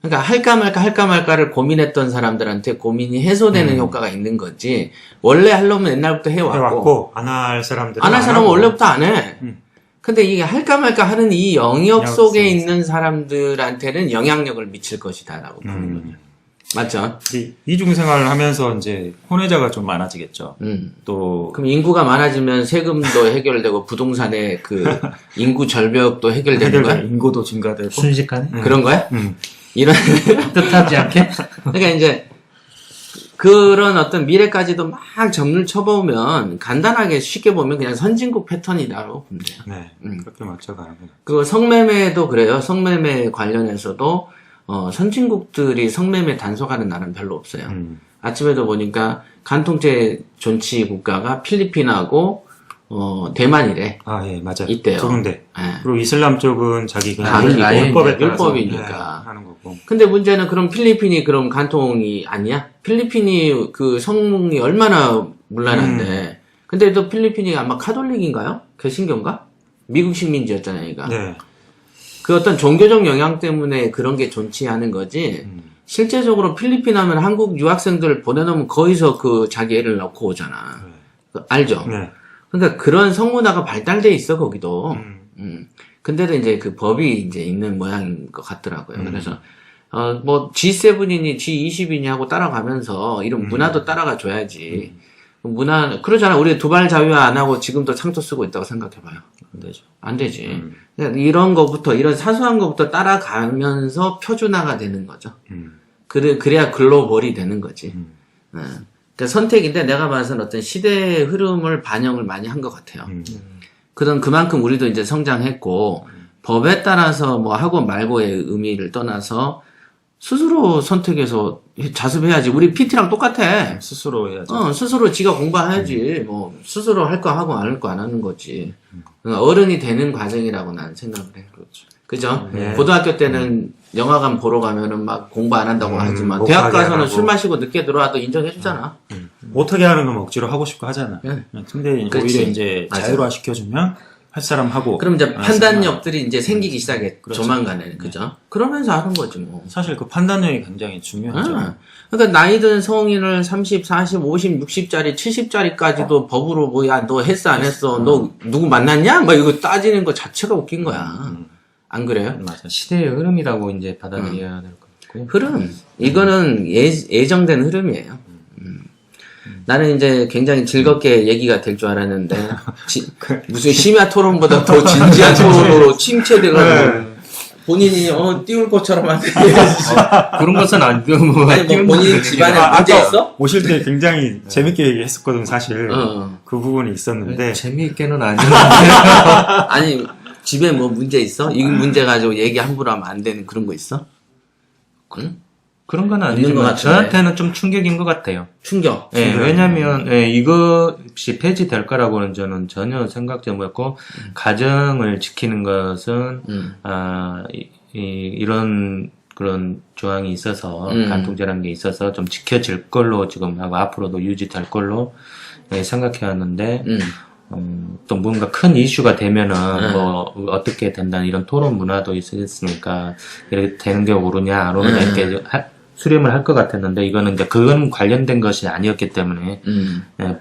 Speaker 3: 그러니까 할까 말까를 고민했던 사람들한테 고민이 해소되는 효과가 있는 거지. 원래 하려면 옛날부터 해왔고
Speaker 4: 안 할 사람들은
Speaker 3: 안 할 사람은
Speaker 4: 하고.
Speaker 3: 원래부터 안 해. 근데 이게 할까 말까 하는 이 영역 속에
Speaker 4: 속에서.
Speaker 3: 있는 사람들한테는 영향력을 미칠 것이다라고 보는 거죠. 맞죠?
Speaker 4: 이중생활을 하면서 이제
Speaker 6: 혼외자가 좀 많아지겠죠. 또
Speaker 3: 그럼 인구가 많아지면 세금도 해결되고 부동산의 그 인구 절벽도 해결되는 거야?
Speaker 6: 인구도 증가되고
Speaker 5: 순식간에
Speaker 3: 그런 거야? 이런
Speaker 5: 뜻하지 않게.
Speaker 3: 그러니까 이제 그런 어떤 미래까지도 막 점을 쳐보면 간단하게 쉽게 보면 그냥 선진국 패턴이라고 보면 돼요.
Speaker 4: 네, 그렇게 맞춰가는 거죠.
Speaker 3: 그리고 성매매도 그래요. 성매매 관련해서도 선진국들이 성매매 단속하는 나라는 별로 없어요. 아침에도 보니까 간통죄 존치 국가가 필리핀하고 대만이래.
Speaker 4: 아, 예, 맞아요.
Speaker 3: 있대요.
Speaker 4: 두 군데.
Speaker 3: 예.
Speaker 4: 그리고 이슬람 쪽은 자기 그냥
Speaker 3: 아예
Speaker 4: 율법에 따라서
Speaker 3: 율법이니까.
Speaker 4: 하는 거고.
Speaker 3: 근데 문제는 그럼 필리핀이 그럼 간통이 아니야? 필리핀이 그 성이 얼마나 문란한데. 근데 또 필리핀이 아마 카톨릭인가요? 개신교인가? 미국 식민지였잖아요, 얘가.
Speaker 4: 네.
Speaker 3: 그 어떤 종교적 영향 때문에 그런 게 존치하는 거지. 실제적으로 필리핀 하면 한국 유학생들 보내놓으면 거기서 그 자기 애를 넣고 오잖아. 알죠?
Speaker 4: 네.
Speaker 3: 그러니까 그런 성문화가 발달돼 있어, 거기도. 근데도 이제 그 법이 이제 있는 모양인 것 같더라고요. 그래서, 뭐, G7이니 G20이니 하고 따라가면서 이런 문화도 따라가 줘야지. 문화, 그러잖아. 우리 두발 자유화 안 하고 지금도 상투 쓰고 있다고 생각해봐요.
Speaker 6: 안 되죠.
Speaker 3: 안 되지. 그러니까 이런 거부터, 이런 사소한 거부터 따라가면서 표준화가 되는 거죠. 그래야 글로벌이 되는 거지. 그러니까 선택인데 내가 봐서는 어떤 시대의 흐름을 반영을 많이 한 것 같아요. 그만큼 우리도 이제 성장했고, 법에 따라서 뭐 하고 말고의 의미를 떠나서 스스로 선택해서 자습해야지. 우리 PT랑 똑같아.
Speaker 6: 스스로 해야죠.
Speaker 3: 스스로 지가 공부해야지. 뭐, 스스로 할 거 하고 안 할 거 안 하는 거지. 그러니까 어른이 되는 과정이라고 나는 생각을 해. 그렇죠. 그죠?
Speaker 4: 네.
Speaker 3: 고등학교 때는 영화관 보러 가면은 막 공부 안 한다고 하지만, 대학
Speaker 4: 못하게
Speaker 3: 가서는
Speaker 4: 하고.
Speaker 3: 술 마시고 늦게 들어와도 인정해주잖아.
Speaker 4: 못하게 하는 건 억지로 하고 싶고 하잖아.
Speaker 3: 네.
Speaker 6: 근데
Speaker 3: 그렇지.
Speaker 6: 오히려 이제
Speaker 3: 맞아.
Speaker 6: 자유화 시켜주면 할 사람 하고.
Speaker 3: 그럼 이제
Speaker 6: 안 할 사람
Speaker 3: 판단력들이 이제 생기기 시작해.
Speaker 6: 그렇죠.
Speaker 3: 조만간에. 그죠? 그러면서 하는 거지 뭐.
Speaker 6: 사실 그 판단력이 굉장히 중요하죠.
Speaker 3: 그러니까 나이 든 성인을 30, 40, 50, 60짜리, 70짜리까지도 법으로 뭐야 너 했어 안 했어? 너 누구 만났냐? 막 이거 따지는 거 자체가 웃긴 거야. 안 그래요?
Speaker 6: 맞아요.
Speaker 5: 시대의 흐름이라고 이제 받아들여야 될 것 같고요.
Speaker 3: 흐름. 이거는 예정된 흐름이에요. 나는 이제 굉장히 즐겁게 얘기가 될 줄 알았는데 무슨 심야 토론보다 더 진지한 토론으로 침체돼가지고 본인이 띄울 것처럼 만들지.
Speaker 5: 그런 것은 안 되고 뭐
Speaker 3: 아니 뭐 본인 집안에 문제 있어?
Speaker 4: 오실 때 굉장히 재밌게 얘기했었거든 사실.
Speaker 3: 어.
Speaker 4: 그 부분이 있었는데
Speaker 5: 재미있게는 아니었는데
Speaker 3: 아니 집에 뭐 문제 있어? 이 문제 가지고 얘기 함부로 하면 안 되는 그런 거 있어? 응?
Speaker 5: 그런 건
Speaker 3: 있는 것
Speaker 5: 아니지만
Speaker 3: 같은데.
Speaker 5: 저한테는 좀 충격인 것 같아요.
Speaker 3: 충격.
Speaker 5: 예, 왜냐면 이것이 폐지될 거라고는 저는 전혀 생각지 못했고 가정을 지키는 것은 이런 그런 조항이 있어서 간통죄라는 게 있어서 좀 지켜질 걸로 지금 하고 앞으로도 유지될 걸로 생각해 왔는데 또 뭔가 큰 이슈가 되면은 뭐 어떻게 된다는 이런 토론 문화도 있었으니까 이렇게 되는 게 옳으냐 안 옳으냐 이렇게 수렴을 할 것 같았는데 이거는 이제 그건 관련된 것이 아니었기 때문에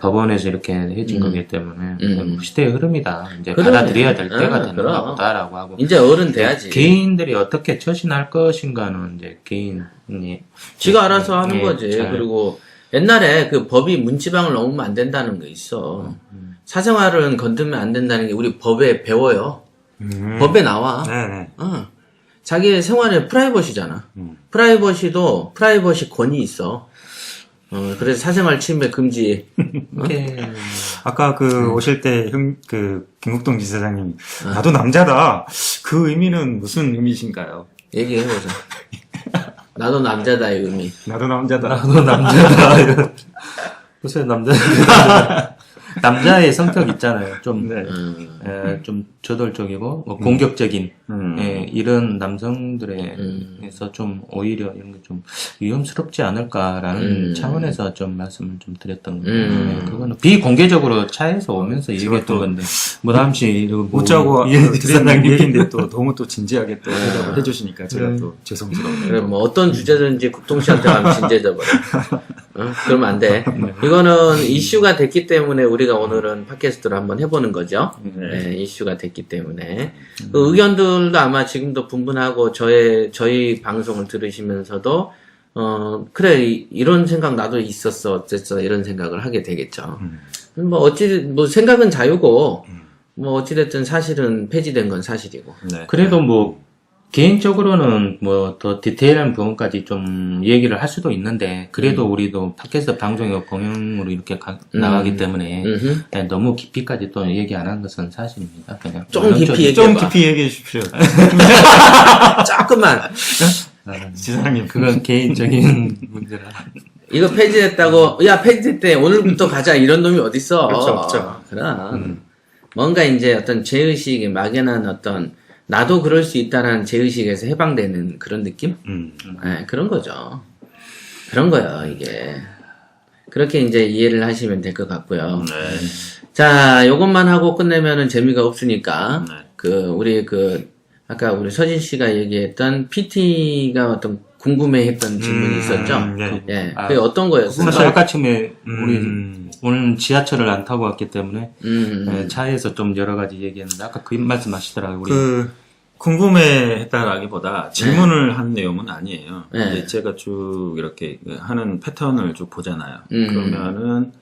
Speaker 5: 법원에서 이렇게 해준 거기 때문에 시대의 흐름이다. 이제
Speaker 3: 그러네.
Speaker 5: 받아들여야 될 때가 되는
Speaker 3: 그럼.
Speaker 5: 거다라고 하고
Speaker 3: 이제 어른 돼야지.
Speaker 5: 개인들이 어떻게 처신할 것인가는 이제 개인이
Speaker 3: 지가 알아서 하는
Speaker 5: 예,
Speaker 3: 거지.
Speaker 5: 잘.
Speaker 3: 그리고 옛날에 그 법이 문지방을 넘으면 안 된다는 게 있어. 사생활은 건드면 안 된다는 게 우리 법에 배워요. 법에 나와.
Speaker 4: 네네.
Speaker 3: 자기의 생활의 프라이버시잖아. 프라이버시도 프라이버시 권이 있어. 그래서 사생활 침해 금지.
Speaker 5: 이렇게
Speaker 4: 아까 오실 때 김국동 지사장님 나도 남자다. 그 의미는 무슨 의미신가요?
Speaker 3: 얘기해보자. 나도 남자다의 의미.
Speaker 4: 나도 남자다.
Speaker 5: 나도 남자다. 글쎄 남자의 성격 있잖아요. 좀 좀 저돌적이고 뭐 공격적인 이런 남성들에서 좀 오히려 이런 게 좀 위험스럽지 않을까라는 차원에서 좀 말씀을 좀 드렸던 거예요. 그거는 비공개적으로 차에서 오면서 얘기했던 건데 뭐 다음시
Speaker 4: 웃자고 드리는
Speaker 5: 사장님
Speaker 4: 얘기인데 또 너무 또 진지하게 또 대답을 해주시니까 제가 또 죄송스럽네요.
Speaker 3: 그래, 뭐 어떤 주제든지 국동 씨한테 가면 진지해져 버려. 그러면 안 돼. 이거는 이슈가 됐기 때문에 우리가 오늘은 팟캐스트를 한번 해보는 거죠. 네, 이슈가 됐기 때문에 그 의견들도 아마 지금도 분분하고 저희 방송을 들으시면서도 그래 이런 생각 나도 있었어 어쨌어 이런 생각을 하게 되겠죠. 뭐 생각은 자유고 뭐 어찌됐든 사실은 폐지된 건 사실이고.
Speaker 6: 네.
Speaker 5: 그래도 뭐 개인적으로는 뭐 더 디테일한 부분까지 좀 얘기를 할 수도 있는데 그래도 우리도 팟캐스트 방송이고 공영으로 이렇게 나가기 때문에 너무 깊이까지 또 얘기 안 한 것은 사실입니다. 그냥
Speaker 3: 좀 깊이 얘기해봐.
Speaker 4: 좀 깊이 얘기해 주십시오.
Speaker 3: 조금만.
Speaker 4: 지사장님
Speaker 5: 그건 개인적인 문제라.
Speaker 3: 이거 폐지됐다고 야 폐지됐대 오늘부터 가자 이런 놈이 어딨어.
Speaker 4: 그렇죠, 없죠.
Speaker 3: 그럼 뭔가 이제 어떤 죄의식이 막연한 어떤 나도 그럴 수 있다라는 죄의식에서 해방되는 그런 느낌? 네, 그런 거죠. 그런 거요, 이게. 그렇게 이제 이해를 하시면 될 것 같고요. 자, 요것만 하고 끝내면은 재미가 없으니까, 아까 우리 서진 씨가 얘기했던 PT가 어떤 궁금해했던 질문이 있었죠?
Speaker 4: 네.
Speaker 3: 예. 그게 어떤 거였어요?
Speaker 5: 사실 아까 아침에 우리 오늘 지하철을 안 타고 왔기 때문에 차에서 좀 여러 가지 얘기했는데 아까 그 말씀하시더라고요. 우리
Speaker 6: 궁금해했다라기보다 질문을 한 내용은 아니에요.
Speaker 3: 네.
Speaker 6: 이제 제가 쭉 이렇게 하는 패턴을 쭉 보잖아요. 그러면은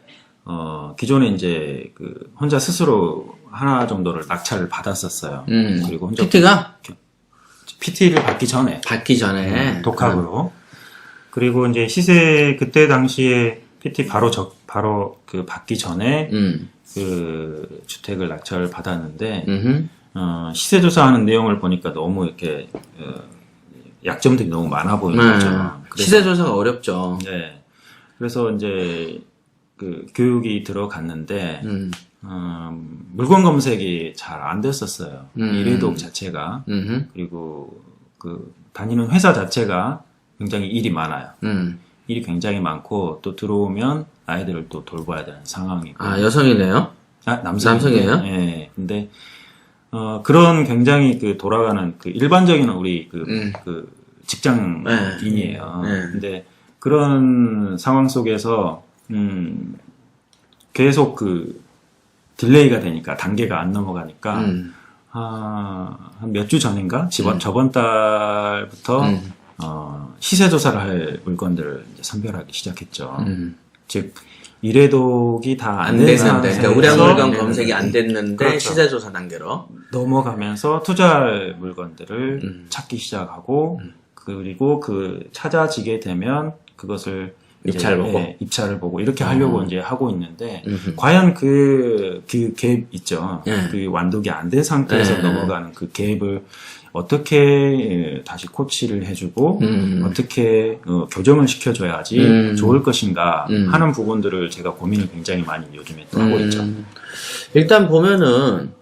Speaker 6: 기존에 이제 혼자 스스로 하나 정도를 낙찰을 받았었어요. 그리고 혼자 PT를 받기 전에
Speaker 4: 독학으로. 그리고 이제 시세 그때 당시에 PT 바로 받기 전에 그 주택을 낙찰을 받았는데 시세 조사하는 내용을 보니까 너무 이렇게 약점들이 너무 많아 보이는 거죠.
Speaker 3: 시세 조사가 어렵죠.
Speaker 6: 네. 그래서 이제 교육이 들어갔는데 물건 검색이 잘 안 됐었어요. 일회독 자체가. 그리고 다니는 회사 자체가 굉장히 일이 많아요. 일이 굉장히 많고 또 들어오면 아이들을 또 돌봐야 되는 상황이고.
Speaker 3: 아, 여성이네요? 남성이에요?
Speaker 6: 네. 근데 그런 굉장히 돌아가는 일반적인 우리 직장인이에요. 근데 그런 상황 속에서 계속 딜레이가 되니까 단계가 안 넘어가니까 한 몇 주 전인가 저번 달부터 시세 조사를 할 물건들을 이제 선별하기 시작했죠. 즉 이래독이 다
Speaker 3: 안
Speaker 6: 안 된
Speaker 3: 됐는데, 그러니까 우량
Speaker 6: 상태에서
Speaker 3: 물건 검색이 안 됐는데
Speaker 6: 그렇죠.
Speaker 3: 시세조사 단계로.
Speaker 6: 넘어가면서 투자할 물건들을 찾기 시작하고 그리고 그 찾아지게 되면 그것을 이제,
Speaker 3: 입찰 보고?
Speaker 6: 예, 입찰을 보고 이렇게 하려고 이제 하고 있는데
Speaker 3: 음흠.
Speaker 6: 과연 그 갭 있죠.
Speaker 3: 예.
Speaker 6: 그 완독이 안 된 상태에서
Speaker 3: 예.
Speaker 6: 넘어가는 그 갭을 어떻게 다시 코치를 해주고 어떻게 교정을 시켜줘야지 좋을 것인가 하는 부분들을 제가 고민을 굉장히 많이 요즘에 또 하고 있죠.
Speaker 3: 일단 보면은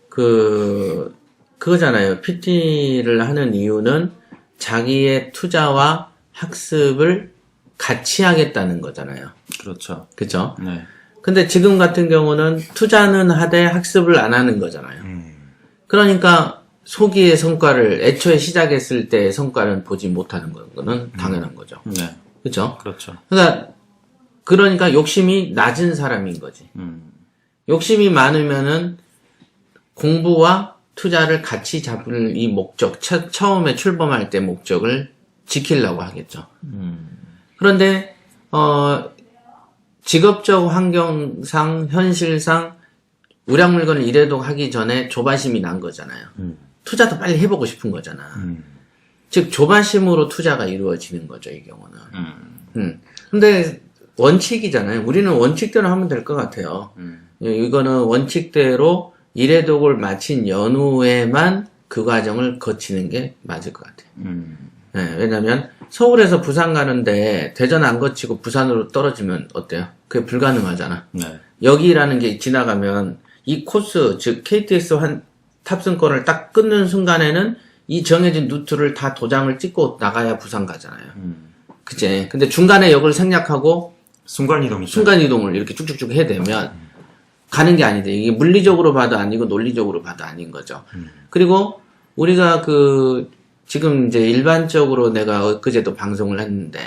Speaker 3: 그거잖아요. PT를 하는 이유는 자기의 투자와 학습을 같이 하겠다는 거잖아요.
Speaker 6: 그렇죠.
Speaker 3: 그죠?
Speaker 6: 네.
Speaker 3: 근데 지금 같은 경우는 투자는 하되 학습을 안 하는 거잖아요. 그러니까 소기의 성과를 애초에 시작했을 때의 성과는 보지 못하는 거는 당연한 거죠.
Speaker 6: 네.
Speaker 3: 그죠?
Speaker 6: 그렇죠.
Speaker 3: 그러니까 욕심이 낮은 사람인 거지. 욕심이 많으면은 공부와 투자를 같이 잡을 이 목적, 처음에 출범할 때 목적을 지키려고 하겠죠. 그런데, 직업적 환경상, 현실상, 우량 물건을 이래독 하기 전에 조바심이 난 거잖아요. 투자도 빨리 해보고 싶은 거잖아. 즉, 조바심으로 투자가 이루어지는 거죠, 이 경우는. 근데, 원칙이잖아요. 우리는 원칙대로 하면 될 것 같아요. 이거는 원칙대로 이래독을 마친 연후에만 그 과정을 거치는 게 맞을 것 같아요. 네, 왜냐면 서울에서 부산 가는데 대전 안 거치고 부산으로 떨어지면 어때요? 그게 불가능하잖아.
Speaker 6: 네.
Speaker 3: 여기라는 게 지나가면 이 코스, 즉 KTX 탑승권을 딱 끊는 순간에는 이 정해진 루트를 다 도장을 찍고 나가야 부산 가잖아요. 그치? 근데 중간에 역을 생략하고
Speaker 4: 순간이동이죠.
Speaker 3: 순간이동을 이렇게 쭉쭉쭉 해야 되면 가는 게 아닌데 이게 물리적으로 봐도 아니고 논리적으로 봐도 아닌 거죠. 그리고 우리가 지금 이제 일반적으로 내가 엊그제도 방송을 했는데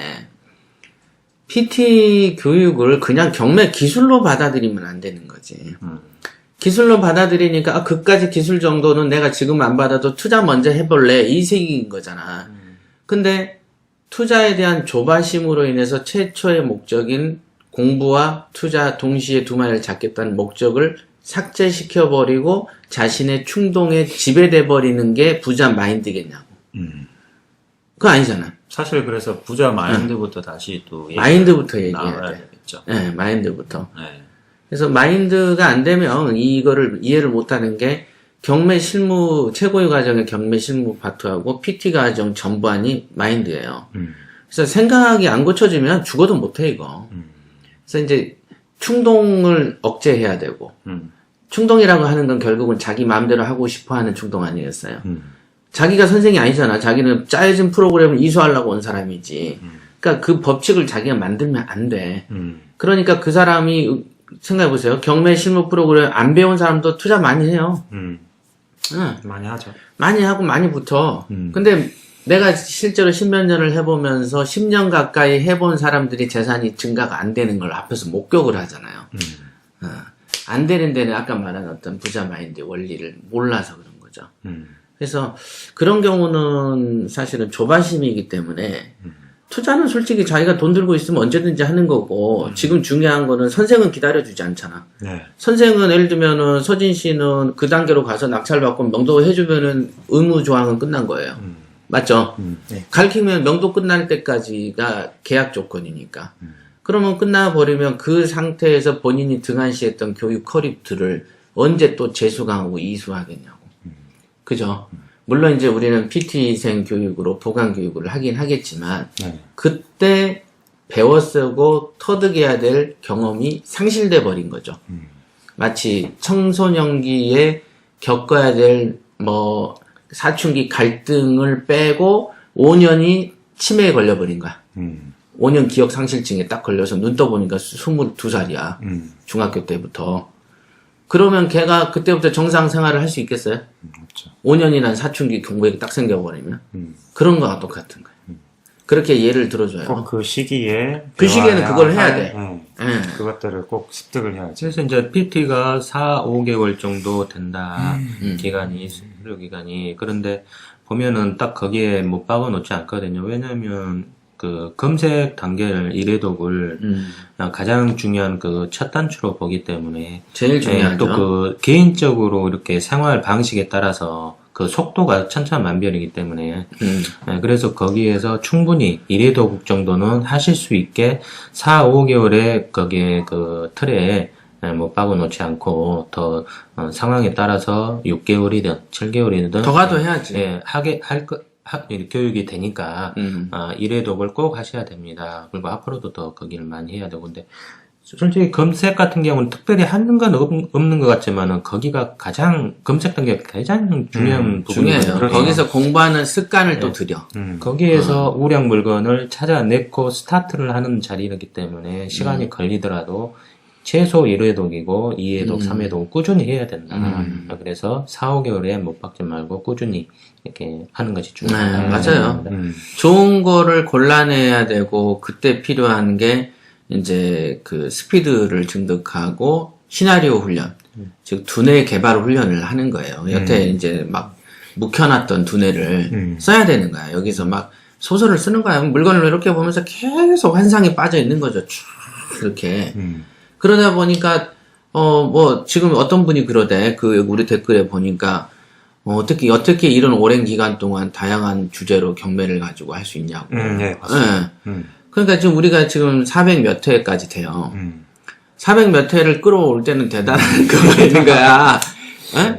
Speaker 3: PT 교육을 그냥 경매 기술로 받아들이면 안 되는 거지. 기술로 받아들이니까 그까지 기술 정도는 내가 지금 안 받아도 투자 먼저 해볼래 이 색인 거잖아. 근데 투자에 대한 조바심으로 인해서 최초의 목적인 공부와 투자 동시에 두 마리를 잡겠다는 목적을 삭제시켜버리고 자신의 충동에 지배돼 버리는 게 부자 마인드겠냐고. 그거 아니잖아.
Speaker 6: 사실 그래서 부자 마인드부터 다시 또
Speaker 3: 마인드부터 얘기해야
Speaker 6: 나와야
Speaker 3: 돼.
Speaker 6: 되겠죠.
Speaker 3: 네, 마인드부터.
Speaker 6: 네.
Speaker 3: 그래서 마인드가 안 되면 이거를 이해를 못하는 게 경매 실무 최고의 과정의 경매 실무 파트하고 PT 과정 전반이 마인드예요. 그래서 생각이 안 고쳐지면 죽어도 못해 이거. 그래서 이제 충동을 억제해야 되고 충동이라고 하는 건 결국은 자기 마음대로 하고 싶어하는 충동 아니겠어요? 자기가 선생이 아니잖아. 자기는 짜여진 프로그램을 이수하려고 온 사람이지. 그러니까 그 법칙을 자기가 만들면 안 돼. 그러니까 그 사람이 생각해보세요. 경매 실무 프로그램 안 배운 사람도 투자 많이 해요. 응.
Speaker 4: 많이 하죠.
Speaker 3: 많이 하고 많이 붙어. 근데 내가 실제로 십몇 년을 해보면서 10년 가까이 해본 사람들이 재산이 증가가 안 되는 걸 앞에서 목격을 하잖아요. 안 되는 데는 아까 말한 어떤 부자 마인드의 원리를 몰라서 그런 거죠. 그래서 그런 경우는 사실은 조바심이기 때문에 투자는 솔직히 자기가 돈 들고 있으면 언제든지 하는 거고 지금 중요한 거는 선생은 기다려주지 않잖아.
Speaker 4: 네.
Speaker 3: 선생은 예를 들면은 서진 씨는 그 단계로 가서 낙찰받고 명도 해주면은 의무 조항은 끝난 거예요. 맞죠?
Speaker 4: 네.
Speaker 3: 가르치면 명도 끝날 때까지가 계약 조건이니까. 그러면 끝나버리면 그 상태에서 본인이 등한시했던 교육 커리큘럼을 언제 또 재수강하고 이수하겠냐고. 그죠? 물론 이제 우리는 PT생 교육으로 보강 교육을 하긴 하겠지만
Speaker 4: 네.
Speaker 3: 그때 배워 쓰고 터득해야 될 경험이 상실돼 버린 거죠. 마치 청소년기에 겪어야 될 사춘기 갈등을 빼고 5년이 치매에 걸려버린 거야. 5년 기억 상실증에 딱 걸려서 눈 떠보니까 22살이야. 중학교 때부터. 그러면 걔가 그때부터 정상 생활을 할 수 있겠어요?
Speaker 4: 그렇죠.
Speaker 3: 5년이란 사춘기 공부에 딱 생겨버리면. 그런 거와 똑같은 거예요. 그렇게 예를 들어줘요.
Speaker 4: 꼭 그 시기에
Speaker 3: 그 시기에는
Speaker 4: 배워야
Speaker 3: 그걸 해야
Speaker 4: 할,
Speaker 3: 돼. 예.
Speaker 4: 그것들을 꼭 습득을 해야지.
Speaker 5: 그래서 이제 PT가 4, 5개월 정도 된다. 기간이, 수료 기간이. 그런데 보면은 딱 거기에 못 박아 놓지 않거든요. 왜냐면 그 검색 단계를 이래독을 가장 중요한 그 첫 단추로 보기 때문에
Speaker 3: 제일 중요하죠.
Speaker 5: 또 그 개인적으로 이렇게 생활 방식에 따라서 그 속도가 천차만별이기 때문에 그래서 거기에서 충분히 이래독 정도는 하실 수 있게 4, 5개월에 거기에 그 틀에 못 박아 놓지 않고 더 상황에 따라서 6개월이든 7개월이든
Speaker 3: 더 가도 해야지.
Speaker 5: 예, 교육이 되니까 이래독을 꼭 하셔야 됩니다. 그리고 앞으로도 더 거기를 많이 해야 되고 근데 솔직히 검색 같은 경우는 특별히 하는 건 없는 것 같지만은 거기가 가장 검색 단계가 가장 중요한 부분이에요.
Speaker 3: 중요해요. 거기서 공부하는 습관을 또 들여.
Speaker 5: 거기에서 우량 물건을 찾아내고 스타트를 하는 자리이기 때문에 시간이 걸리더라도 최소 1회독이고 2회독, 3회독 꾸준히 해야 된다. 그래서 4, 5개월에 못 박지 말고 꾸준히 이렇게 하는 것이 중요하다.
Speaker 3: 맞아요. 좋은 거를 골라내야 되고 그때 필요한 게 이제 그 스피드를 증득하고 시나리오 훈련, 즉 두뇌 개발 훈련을 하는 거예요. 여태 이제 막 묵혀놨던 두뇌를 써야 되는 거야. 여기서 막 소설을 쓰는 거야. 물건을 이렇게 보면서 계속 환상에 빠져 있는 거죠. 쭉 이렇게. 그러다 보니까 뭐 지금 어떤 분이 그러대. 그 우리 댓글에 보니까 어떻게 이런 오랜 기간 동안 다양한 주제로 경매를 가지고 할 수 있냐고.
Speaker 4: 네, 맞습니다.
Speaker 3: 그러니까 지금 우리가 지금 400 몇 회까지 돼요. 400 몇 회를 끌어올 때는 대단한 거가 있는 거야.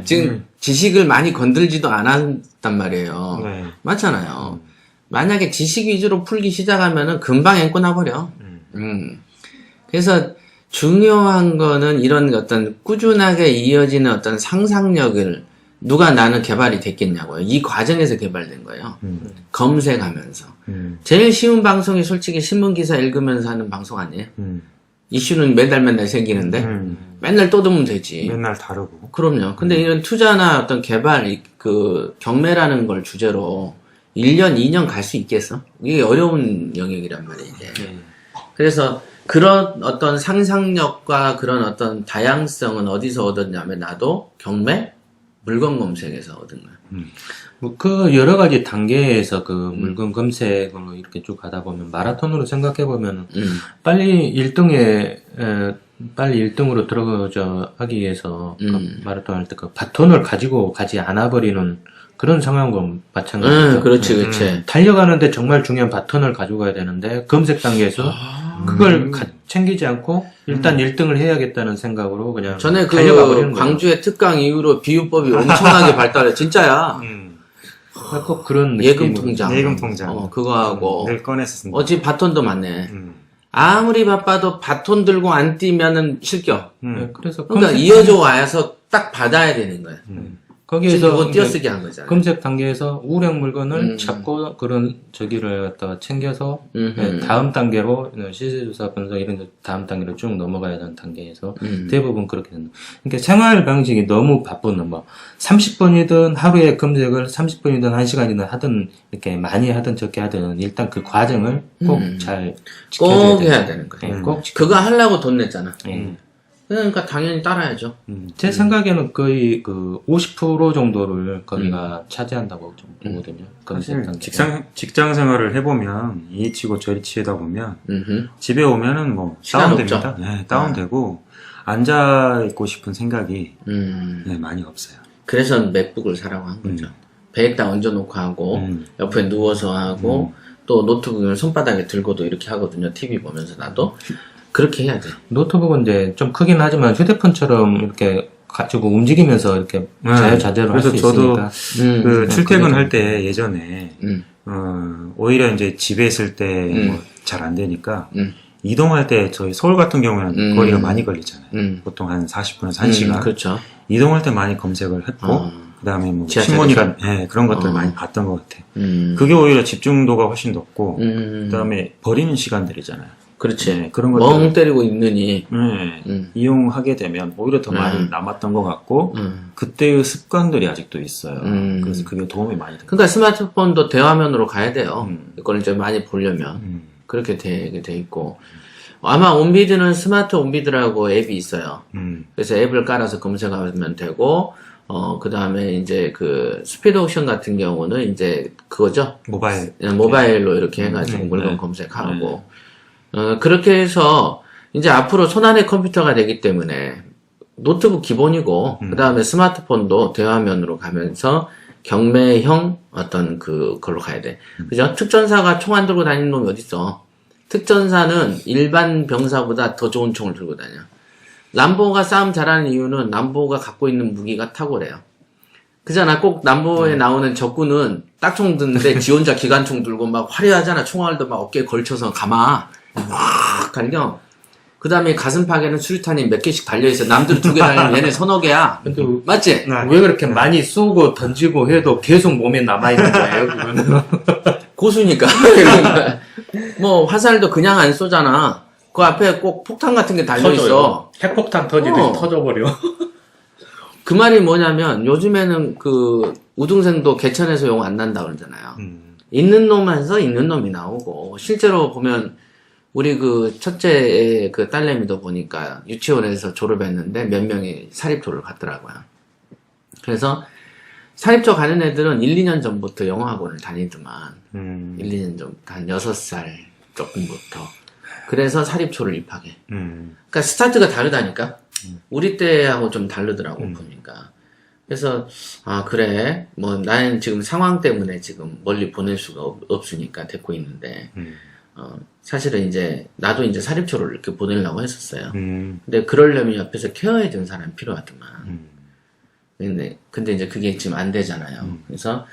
Speaker 3: 지금 지식을 많이 건들지도 않았단 말이에요.
Speaker 4: 네.
Speaker 3: 맞잖아요. 만약에 지식 위주로 풀기 시작하면은 금방 앵꼬 나버려. 그래서 중요한 거는 이런 어떤 꾸준하게 이어지는 어떤 상상력을 누가 나는 개발이 됐겠냐고요. 이 과정에서 개발된 거예요. 검색하면서. 제일 쉬운 방송이 솔직히 신문기사 읽으면서 하는 방송 아니에요? 이슈는 매달 생기는데 맨날 떠들면 되지.
Speaker 4: 맨날 다르고.
Speaker 3: 그럼요. 근데 이런 투자나 어떤 개발, 그 경매라는 걸 주제로 1년, 2년 갈 수 있겠어? 이게 어려운 영역이란 말이에요. 이게. 그래서 그런 어떤 상상력과 그런 어떤 다양성은 어디서 얻었냐면 나도 경매, 물건 검색에서 얻은 거야.
Speaker 5: 뭐 그 여러 가지 단계에서 그 물건 검색으로 이렇게 쭉 가다 보면 마라톤으로 생각해 보면 빨리 1등으로 들어가자 하기 위해서 그 마라톤 할 때 그 바톤을 가지고 가지 않아 버리는 그런 상황과 마찬가지죠.
Speaker 3: 그렇지.
Speaker 5: 달려가는데 정말 중요한 바톤을 가지고 가야 되는데 검색 단계에서 그걸 챙기지 않고 일단 1등을 해야겠다는 생각으로 그냥
Speaker 3: 전에
Speaker 5: 달려가
Speaker 3: 그
Speaker 5: 버리는 거예요.
Speaker 3: 광주의 특강 이후로 비유법이 엄청나게 발달해. 진짜야.
Speaker 5: 꼭 그런
Speaker 3: 예금
Speaker 5: 느낌으로.
Speaker 3: 통장.
Speaker 4: 예금 통장.
Speaker 3: 그거 하고.
Speaker 4: 늘 꺼냈었습니다.
Speaker 3: 어찌 바톤도 많네. 아무리 바빠도 바톤 들고 안 뛰면은 실격.
Speaker 5: 네, 그래서
Speaker 3: 그러니까
Speaker 5: 검색
Speaker 3: 이어져 와서 딱 받아야 되는 거야.
Speaker 5: 거기에서
Speaker 3: 그거 띄어쓰기 한 거잖아.
Speaker 5: 검색 단계에서 우량 물건을 찾고 그런 저기를 갖다가 챙겨서 네, 다음 단계로 시세조사 분석 이런 거 다음 단계로 쭉 넘어가야 하는 단계에서 대부분 그렇게 된다. 그러니까 생활 방식이 너무 바쁜 뭐 30분이든 하루에 검색을 30분이든 1시간이든 하든 이렇게 많이 하든 적게 하든 일단 그 과정을 꼭 잘 지켜줘야
Speaker 3: 꼭 해야 되는 거야.
Speaker 5: 네, 꼭
Speaker 3: 그거 하려고 돈 냈잖아.
Speaker 5: 네.
Speaker 3: 그러니까 당연히 따라야죠.
Speaker 5: 제 생각에는 거의 그 50% 정도를 거기가 차지한다고 좀 보거든요. 검색
Speaker 4: 사실
Speaker 5: 단계가.
Speaker 4: 직장 생활을 해보면 이치고 저리치다 보면 집에 오면은 뭐
Speaker 3: 시간
Speaker 4: 다운됩니다. 네, 다운되고 앉아 있고 싶은 생각이 네, 많이 없어요.
Speaker 3: 그래서 맥북을 사라고 한 거죠. 배에다 얹어놓고 하고 옆에 누워서 하고 또 노트북을 손바닥에 들고도 이렇게 하거든요. TV 보면서 나도 그렇게 해야 돼.
Speaker 5: 노트북은 이제 좀 크긴 하지만 휴대폰처럼 이렇게 가지고 움직이면서 이렇게 자유자재로 할 수
Speaker 4: 그래서 저도
Speaker 5: 있으니까.
Speaker 4: 그 출퇴근할 때 예전에 오히려 이제 집에 있을 때 잘 안 되니까 이동할 때 저희 서울 같은 경우는 거리가 많이 걸리잖아요. 보통 한 40분에서 1시간.
Speaker 3: 그렇죠.
Speaker 4: 이동할 때 많이 검색을 했고 그다음에 뭐
Speaker 3: 지하철에서?
Speaker 4: 신문이나 그런 것들 많이 봤던 것 같아요.
Speaker 3: 그게
Speaker 4: 그게 오히려 집중도가 훨씬 높고 그다음에 버리는 시간들이잖아요.
Speaker 3: 그렇지.
Speaker 4: 네, 그런 것들
Speaker 3: 멍 때리고 있느니.
Speaker 4: 이용하게 되면 오히려 더 많이 남았던 것 같고 그때의 습관들이 아직도 있어요. 그래서 그게 도움이 많이 됩니다.
Speaker 3: 그러니까 스마트폰도 대화면으로 가야 돼요. 이걸 이제 많이 보려면. 그렇게 돼 있고. 아마 온비드는 스마트 온비드라고 앱이 있어요. 그래서 앱을 깔아서 검색하면 되고, 그 다음에 이제 그 스피드 옥션 같은 경우는 이제 그거죠.
Speaker 4: 모바일.
Speaker 3: 모바일로 이렇게 해가지고 물건 검색하고. 그렇게 해서 이제 앞으로 손안의 컴퓨터가 되기 때문에 노트북 기본이고, 그 다음에 스마트폰도 대화면으로 가면서 경매형 어떤 그걸로 가야 돼. 그죠? 특전사가 총 안 들고 다니는 놈이 어딨어. 특전사는 일반 병사보다 더 좋은 총을 들고 다녀. 람보가 싸움 잘하는 이유는 람보가 갖고 있는 무기가 탁월해요. 그잖아. 꼭 람보에 나오는 적군은 딱총 드는데 지 혼자 기관총 들고 막 화려하잖아. 총알도 막 어깨에 걸쳐서 감아. 확 갈겨. 그 다음에 가슴팍에는 수류탄이 몇 개씩 달려있어. 남들 2개 달리면 얘네 서너 개야.
Speaker 5: 근데
Speaker 3: 맞지?
Speaker 5: 왜 그렇게 많이 쏘고 던지고 해도 계속 몸에 남아있는 거예요, 그거는?
Speaker 3: 고수니까. 뭐, 화살도 그냥 안 쏘잖아. 그 앞에 꼭 폭탄 같은 게 달려있어.
Speaker 5: 핵폭탄 터지듯이 터져버려.
Speaker 3: 그 말이 뭐냐면, 요즘에는 그, 우등생도 개천에서 용 안 난다 그러잖아요. 있는 놈에서 있는 놈이 나오고, 실제로 보면, 우리 그 첫째의 그 딸내미도 보니까 유치원에서 졸업했는데 몇 명이 사립초를 갔더라고요. 그래서 사립초 가는 애들은 1, 2년 전부터 영어학원을 다니더만 1, 2년 전부터 한 6살 조금부터 그래서 사립초를 입학해. 그러니까 스타트가 다르다니까. 우리 때하고 좀 다르더라고 보니까. 그래서 아 그래 뭐 나는 지금 상황 때문에 지금 멀리 보낼 수가 없으니까 데리고 있는데 사실은 이제 나도 이제 사립초를 이렇게 보내려고 했었어요. 근데 그러려면 옆에서 케어해준 사람이 필요하더만. 근데 이제 그게 지금 안 되잖아요. 그래서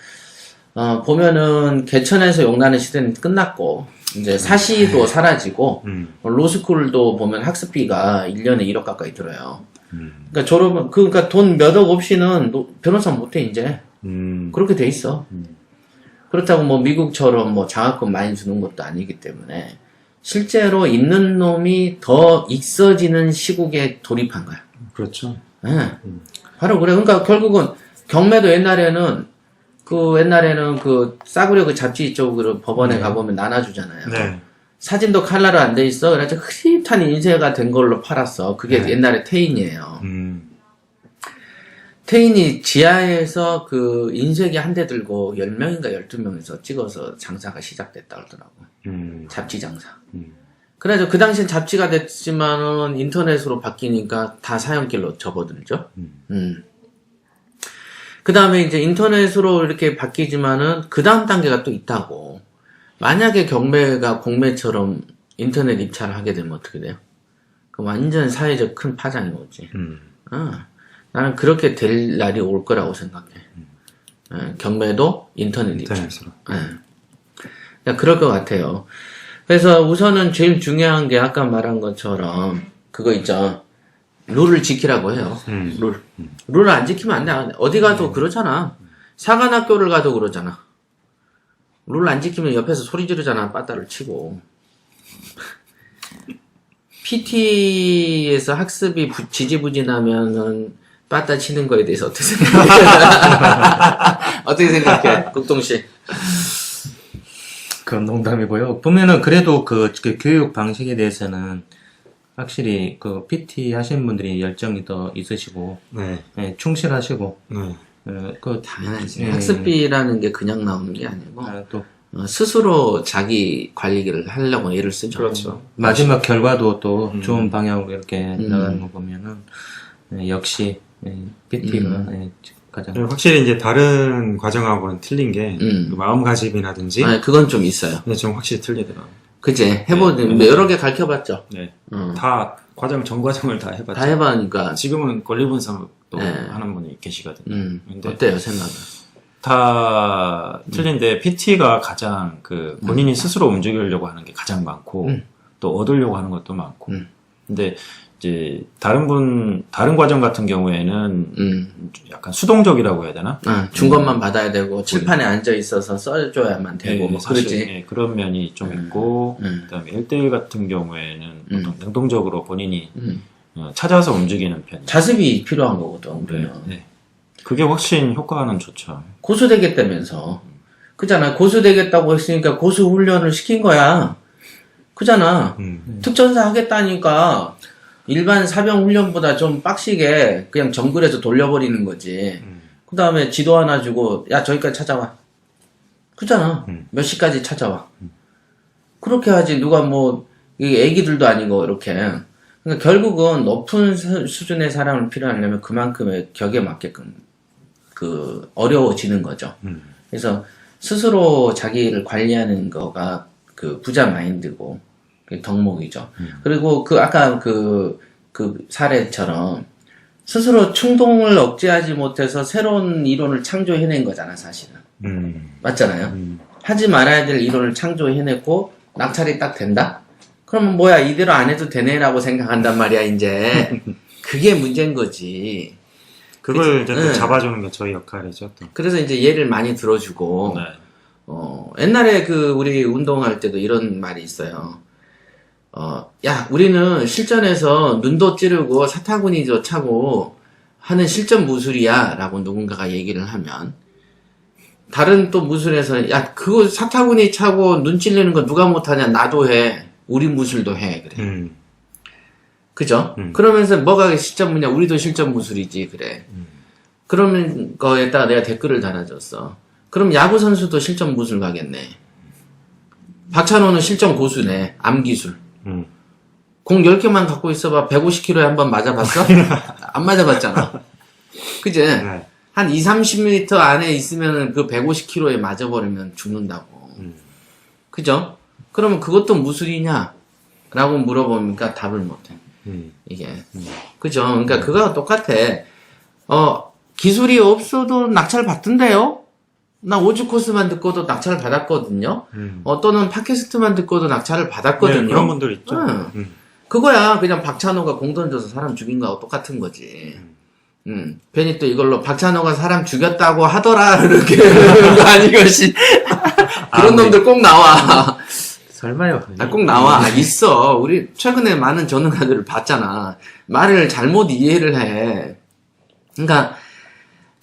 Speaker 3: 보면은 개천에서 용나는 시대는 끝났고 이제 사시도 사라지고 로스쿨도 보면 학습비가 1년에 1억 가까이 들어요. 그러니까 졸업은 그러니까 돈 몇 억 없이는 변호사 못해 이제. 그렇게 돼 있어. 그렇다고 뭐 미국처럼 뭐 장학금 많이 주는 것도 아니기 때문에 실제로 있는 놈이 더 있어지는 시국에 돌입한 거야.
Speaker 4: 그렇죠.
Speaker 3: 네. 바로 그래. 그러니까 결국은 경매도 옛날에는 그 싸구려 그 잡지 쪽으로 법원에 가보면 나눠주잖아요.
Speaker 4: 네.
Speaker 3: 사진도 칼라로 안 돼 있어. 그래서 흐릿한 인쇄가 된 걸로 팔았어. 그게 옛날에 태인이에요. 태인이 지하에서 그 인쇄기 한 대 들고 10명인가 12명에서 찍어서 장사가 시작됐다 그러더라고. 잡지 장사. 그래서 그 당시엔 잡지가 됐지만은 인터넷으로 바뀌니까 다 사형길로 접어들죠. 그 다음에 이제 인터넷으로 이렇게 바뀌지만은 그 다음 단계가 또 있다고. 만약에 경매가 공매처럼 인터넷 입찰을 하게 되면 어떻게 돼요? 그럼 완전 사회적 큰 파장이 오지. 나는 그렇게 될 날이 올 거라고 생각해. 경매도 인터넷 입찰.
Speaker 4: 인터넷으로.
Speaker 3: 그러니까 그럴 것 같아요. 그래서 우선은 제일 중요한 게 아까 말한 것처럼 그거 있죠. 룰을 지키라고 해요. 룰. 룰을 안 지키면 안 돼. 어디 가도 그러잖아. 사관학교를 가도 그러잖아. 룰 안 지키면 옆에서 소리 지르잖아. 빠따를 치고. PT에서 학습이 지지부진하면은 빠따 치는 거에 대해서 어떻게 생각해? 어떻게 생각해? 국동씨.
Speaker 5: 그건 농담이고요. 보면은 그래도 그 교육 방식에 대해서는 확실히 그 PT 하시는 분들이 열정이 더 있으시고,
Speaker 4: 네.
Speaker 5: 네, 충실하시고,
Speaker 3: 학습비라는 게 그냥 나오는 게 아니고,
Speaker 5: 또
Speaker 3: 스스로 자기 관리를 하려고 애를 쓰죠.
Speaker 6: 그렇죠.
Speaker 5: 마지막 결과도 또 좋은 방향으로 이렇게 나가는 거 보면은, 역시, PT가 가장.
Speaker 4: 확실히 이제 다른 과정하고는 틀린 게, 그 마음가짐이라든지.
Speaker 3: 그건 좀 있어요.
Speaker 4: 네, 좀 확실히 틀리더라고요.
Speaker 3: 그치? 해보니, 여러 개 가르쳐봤죠.
Speaker 6: 네. 다 전 과정을 다 해봤죠.
Speaker 3: 다 해봐니까.
Speaker 6: 지금은 권리분석도 하는 분이 계시거든요. 근데
Speaker 3: 어때요, 생각은?
Speaker 6: 다 틀린데, PT가 가장 본인이 스스로 움직이려고 하는 게 가장 많고, 또 얻으려고 하는 것도 많고. 근데, 이제, 다른 과정 같은 경우에는, 약간 수동적이라고 해야 되나?
Speaker 3: 준 것만 받아야 되고, 칠판에 앉아있어서 써줘야만 되고, 뭐,
Speaker 6: 사실,
Speaker 3: 그러지.
Speaker 6: 그런 면이 좀 있고, 그 다음에 1대1 같은 경우에는 보통 능동적으로 본인이 찾아서 움직이는 편이에요.
Speaker 3: 자습이 필요한 거거든, 그러면.
Speaker 6: 네. 그게 훨씬 효과는 좋죠.
Speaker 3: 고수 되겠다면서. 그잖아. 고수 되겠다고 했으니까 고수 훈련을 시킨 거야. 그잖아. 특전사 하겠다니까. 일반 사병 훈련보다 좀 빡시게 그냥 정글에서 돌려버리는 거지. 그 다음에 지도 하나 주고, 야, 저기까지 찾아와. 그잖아. 몇 시까지 찾아와. 그렇게 하지, 누가 뭐, 이게 애기들도 아니고, 이렇게. 그러니까 결국은 높은 수준의 사람을 필요하려면 그만큼의 격에 맞게끔, 어려워지는 거죠. 그래서 스스로 자기를 관리하는 거가 그 부자 마인드고, 그게 덕목이죠. 그리고 아까 그 사례처럼, 스스로 충동을 억제하지 못해서 새로운 이론을 창조해낸 거잖아, 사실은. 맞잖아요. 하지 말아야 될 이론을 창조해냈고 낙찰이 딱 된다? 그러면 뭐야, 이대로 안 해도 되네라고 생각한단 말이야, 이제. 그게 문제인 거지.
Speaker 4: 그걸 이제 또
Speaker 3: 네.
Speaker 4: 잡아주는 게 저희 역할이죠. 또.
Speaker 3: 그래서 이제 예를 많이 들어주고,
Speaker 6: 네.
Speaker 3: 옛날에 우리 운동할 때도 이런 말이 있어요. 야, 우리는 실전에서 눈도 찌르고 사타구니도 차고 하는 실전 무술이야 라고 누군가가 얘기를 하면, 다른 또 무술에서, 야, 그거 사타구니 차고 눈 찔리는 거 누가 못하냐, 나도 해. 우리 무술도 해. 그래. 그죠? 그러면서 뭐가 실전 무냐, 우리도 실전 무술이지. 그래. 그러면 거에다가 내가 댓글을 달아줬어. 그럼 야구 선수도 실전 무술 가겠네. 박찬호는 실전 고수네. 암기술. 공 10개만 갖고 있어봐. 150km에 한번 맞아봤어? 안 맞아봤잖아. 그지?
Speaker 4: 네.
Speaker 3: 한 20-30m 안에 있으면 그 150km에 맞아버리면 죽는다고. 그죠? 그러면 그것도 무술이냐? 라고 물어보니까 답을 못해. 이게. 그죠? 그러니까 그거가 똑같아. 기술이 없어도 낙찰 받던데요? 나 오즈 코스만 듣고도 낙찰을 받았거든요. 또는 팟캐스트만 듣고도 낙찰을 받았거든요.
Speaker 4: 네, 그런 분들 있죠.
Speaker 3: 그거야. 그냥 박찬호가 공 던져서 사람 죽인 거하고 똑같은 거지. 괜히 또 이걸로 박찬호가 사람 죽였다고 하더라. 이렇게 그런 거 아니것이. 그런 놈들 꼭 나와.
Speaker 5: 설마요.
Speaker 3: 꼭 나와. 있어. 우리 최근에 많은 전문가들을 봤잖아. 말을 잘못 이해를 해.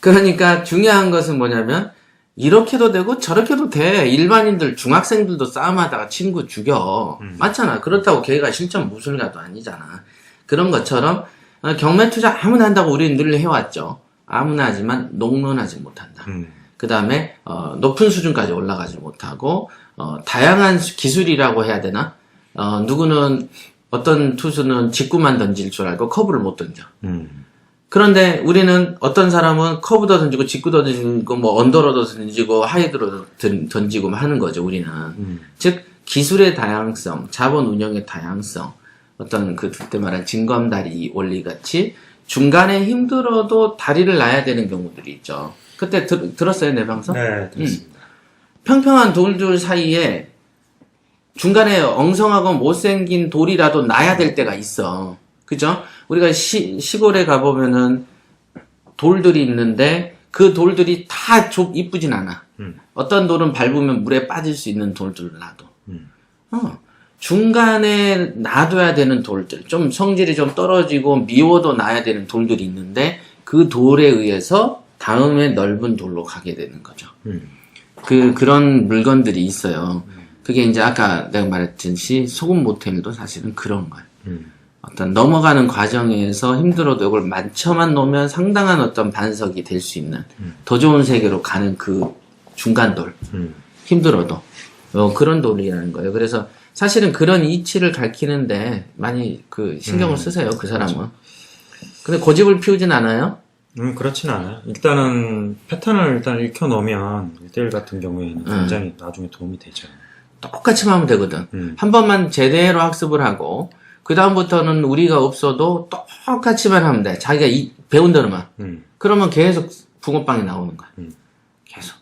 Speaker 3: 그러니까 중요한 것은 뭐냐면, 이렇게도 되고 저렇게도 돼. 일반인들, 중학생들도 싸움하다가 친구 죽여. 맞잖아. 그렇다고 걔가 실전 무술가도 아니잖아. 그런 것처럼 경매 투자 아무나 한다고 우리는 늘 해왔죠. 아무나 하지만 농론하지 못한다. 그 다음에 높은 수준까지 올라가지 못하고 다양한 기술이라고 해야 되나? 누구는 어떤 투수는 직구만 던질 줄 알고 커브를 못 던져. 그런데 우리는 어떤 사람은 커브도 던지고 직구도 던지고 뭐 언더로도 던지고 하이드로 던지고 하는 거죠, 우리는. 즉 기술의 다양성, 자본 운영의 다양성, 어떤 그때 말한 징검다리 원리 같이 중간에 힘들어도 다리를 놔야 되는 경우들이 있죠. 그때 들었어요, 내 방송?
Speaker 4: 네, 들었습니다.
Speaker 3: 평평한 돌들 사이에 중간에 엉성하고 못생긴 돌이라도 놔야 될 때가 있어. 그죠? 우리가 시골에 가보면은 돌들이 있는데 그 돌들이 다 이쁘진 않아. 어떤 돌은 밟으면 물에 빠질 수 있는 돌들을 놔둬. 중간에 놔둬야 되는 돌들, 좀 성질이 좀 떨어지고 미워도 놔야 되는 돌들이 있는데 그 돌에 의해서 다음에 넓은 돌로 가게 되는 거죠. 그런 물건들이 있어요. 그게 이제 아까 내가 말했듯이 소금 모텔도 사실은 그런 거예요. 어떤 넘어가는 과정에서 힘들어도 이걸 만쳐만 놓으면 상당한 어떤 반석이 될 수 있는 더 좋은 세계로 가는 그 중간 돌. 힘들어도. 그런 돌이라는 거예요. 그래서 사실은 그런 이치를 가리키는데 많이 신경을 쓰세요, 그 사람은. 근데 고집을 피우진 않아요?
Speaker 4: 그렇진 않아요. 일단은 패턴을 익혀놓으면 1대1 같은 경우에는 굉장히 나중에 도움이 되죠.
Speaker 3: 똑같이 하면 되거든. 한 번만 제대로 학습을 하고 그 다음부터는 우리가 없어도 똑같이만 하면 돼. 자기가 배운 대로만. 그러면 계속 붕어빵이 나오는 거야. 계속.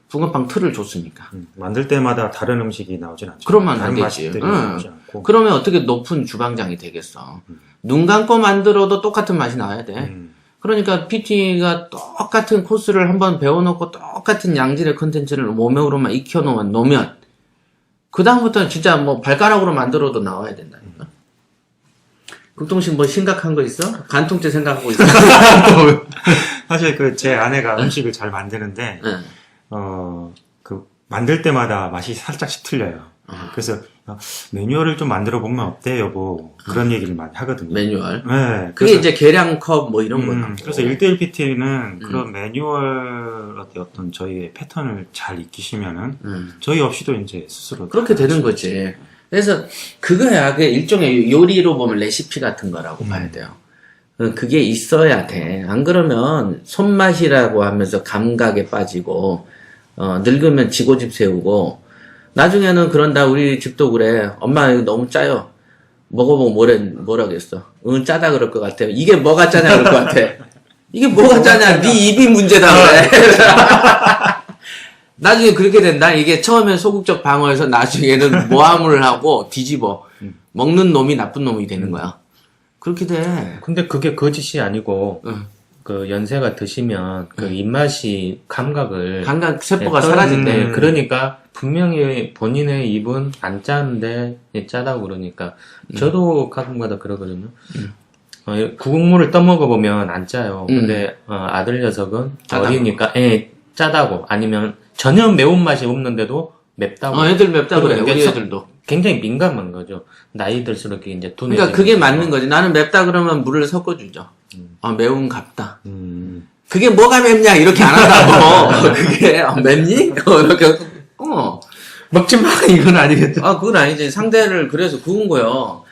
Speaker 3: 붕어빵 틀을 줬으니까.
Speaker 4: 만들 때마다 다른 음식이 나오진 않죠.
Speaker 3: 그러면 안
Speaker 4: 다른
Speaker 3: 되지.
Speaker 4: 맛들이 나오지 않고.
Speaker 3: 그러면 어떻게 높은 주방장이 되겠어. 눈 감고 만들어도 똑같은 맛이 나와야 돼. 그러니까 PT가 똑같은 코스를 한번 배워놓고 똑같은 양질의 컨텐츠를 몸으로만 익혀놓으면 그 다음부터는 진짜 뭐 발가락으로 만들어도 나와야 된다니까. 극동식 뭐 심각한 거 있어? 간통죄 생각하고 있어?
Speaker 4: 사실 제 아내가 음식을 잘 만드는데,
Speaker 3: 네.
Speaker 4: 만들 때마다 맛이 살짝씩 틀려요. 그래서 매뉴얼을 좀 만들어 보면 어때 여보 그런 얘기를 많이 하거든요.
Speaker 3: 매뉴얼.
Speaker 4: 네.
Speaker 3: 그게 이제 계량컵 뭐 이런 거나.
Speaker 4: 그래서 1대1 PT는 그런 매뉴얼 어떤 저희의 패턴을 잘 익히시면은 저희 없이도 이제 스스로
Speaker 3: 그렇게 되는 거지. 그래서 그거야. 그게 일종의 요리로 보면 레시피 같은 거라고 봐야 돼요. 그게 있어야 돼. 안 그러면 손맛이라고 하면서 감각에 빠지고 늙으면 지고집 세우고 나중에는 그런다. 우리 집도 그래. 엄마 이거 너무 짜요. 먹어보면 뭐라겠어. 응 짜다 그럴 것 같아요. 이게 뭐가 짜냐 그럴 것 같아. 이게 뭐가 짜냐. 네 입이 문제다 그래. 나중에 그렇게 된다. 이게 처음엔 소극적 방어에서 나중에는 모함을 하고 뒤집어. 먹는 놈이 나쁜 놈이 되는 거야. 그렇게 돼.
Speaker 5: 근데 그게 거짓이 아니고 그 연세가 드시면 그 입맛이 감각
Speaker 3: 세포가 사라진대.
Speaker 5: 그러니까 분명히 본인의 입은 안 짜는데 짜다고 그러니까 저도 가끔가다 그러거든요. 국물을 떠먹어 보면 안 짜요. 근데 아들 녀석은
Speaker 3: 짜다고.
Speaker 5: 어리니까 짜다고 아니면 전혀 매운맛이 없는데도 맵다고.
Speaker 3: 애들 맵다고 그래.
Speaker 5: 그러니까
Speaker 3: 우리 애들도.
Speaker 5: 굉장히 민감한 거죠. 나이 들수록 이제 둔해지는
Speaker 3: 그러니까 그게
Speaker 5: 거죠.
Speaker 3: 맞는 거지. 나는 맵다 그러면 물을 섞어주죠. 매운 갑다. 그게 뭐가 맵냐 이렇게 안 한다고. 그게 맵니? 이렇게
Speaker 5: 먹지 마 이건 아니겠죠.
Speaker 3: 그건 아니지. 상대를 그래서 구운 거요.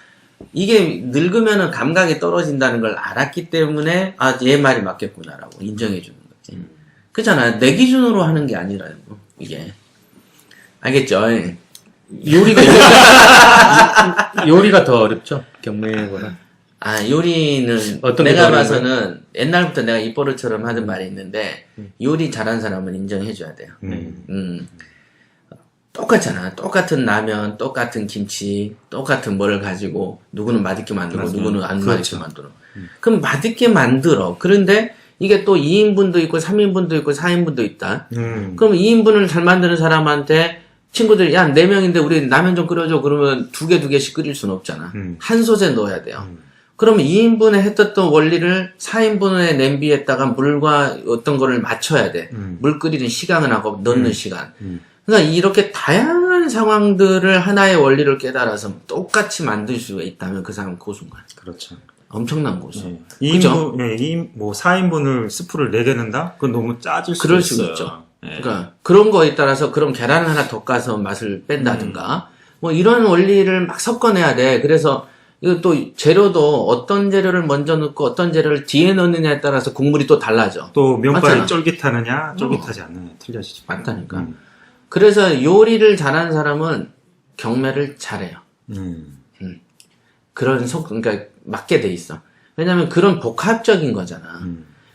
Speaker 3: 이게 늙으면은 감각이 떨어진다는 걸 알았기 때문에 얘 말이 맞겠구나라고 인정해 주는 거지. 그렇잖아. 내 기준으로 하는 게 아니라고 이게. 알겠죠?
Speaker 5: 요리가 더 어렵죠. 경매보다.
Speaker 3: 요리는
Speaker 5: 어떤 게
Speaker 3: 내가
Speaker 5: 어려운
Speaker 3: 봐서는 옛날부터 내가 입버릇처럼 하던 말이 있는데 요리 잘하는 사람은 인정해 줘야 돼요. 똑같잖아. 똑같은 라면, 똑같은 김치, 똑같은 뭐를 가지고 누구는 맛있게 만들고 누구는 안 맛있게 만들어. 그럼 맛있게 만들어. 그런데 이게 또 2인분도 있고 3인분도 있고 4인분도 있다. 그럼 2인분을 잘 만드는 사람한테 친구들이 야 4명인데 우리 라면 좀 끓여줘. 그러면 2개씩 끓일 수는 없잖아. 한 솥에 넣어야 돼요. 그러면 2인분에 했던 원리를 4인분의 냄비에다가 물과 어떤 거를 맞춰야 돼. 물 끓이는 시간을 하고 넣는 시간. 그러니까 이렇게 다양한 상황들을 하나의 원리를 깨달아서 똑같이 만들 수가 있다면 그 사람은 고수인 거야.
Speaker 4: 그렇죠.
Speaker 3: 엄청난 고수.
Speaker 4: 2인분, 4인분을 스프를 4개 넣는다? 그건 너무 짜질 수도
Speaker 3: 그럴 수
Speaker 4: 있어요.
Speaker 3: 있죠. 그러니까 그런 거에 따라서 그럼 계란을 하나 더 까서 맛을 뺀다든가 뭐 이런 원리를 막 섞어내야 돼. 그래서 이거 또 재료도 어떤 재료를 먼저 넣고 어떤 재료를 뒤에 넣느냐에 따라서 국물이 또 달라져.
Speaker 4: 또 면발이
Speaker 3: 맞잖아.
Speaker 4: 쫄깃하느냐, 쫄깃하지 않느냐 틀려지죠.
Speaker 3: 맞다니까. 그래서 요리를 잘하는 사람은 경매를 잘해요. 그러니까 맞게 돼 있어. 왜냐면 그런 복합적인 거잖아.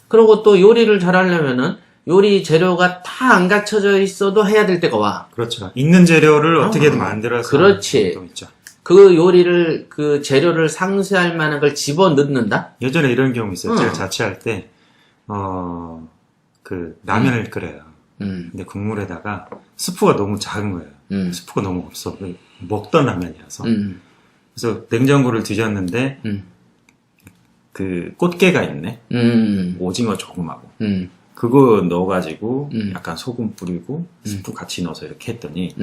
Speaker 3: 그리고 또 요리를 잘하려면은 요리 재료가 다 안 갖춰져 있어도 해야 될 때가 와.
Speaker 4: 그렇죠. 있는 재료를 어떻게든 만들어서.
Speaker 3: 그렇지.
Speaker 4: 또 있죠.
Speaker 3: 그 요리를, 그 재료를 상쇄할 만한 걸 집어 넣는다?
Speaker 4: 예전에 이런 경우 있어요. 제가 자취할 때, 라면을 끓여요. 근데 국물에다가 스프가 너무 작은 거예요. 스프가 너무 없어. 먹던 라면이라서. 그래서 냉장고를 뒤졌는데, 그 꽃게가 있네. 오징어 조금하고. 그거 넣어가지고 약간 소금 뿌리고 스프 같이 넣어서 이렇게 했더니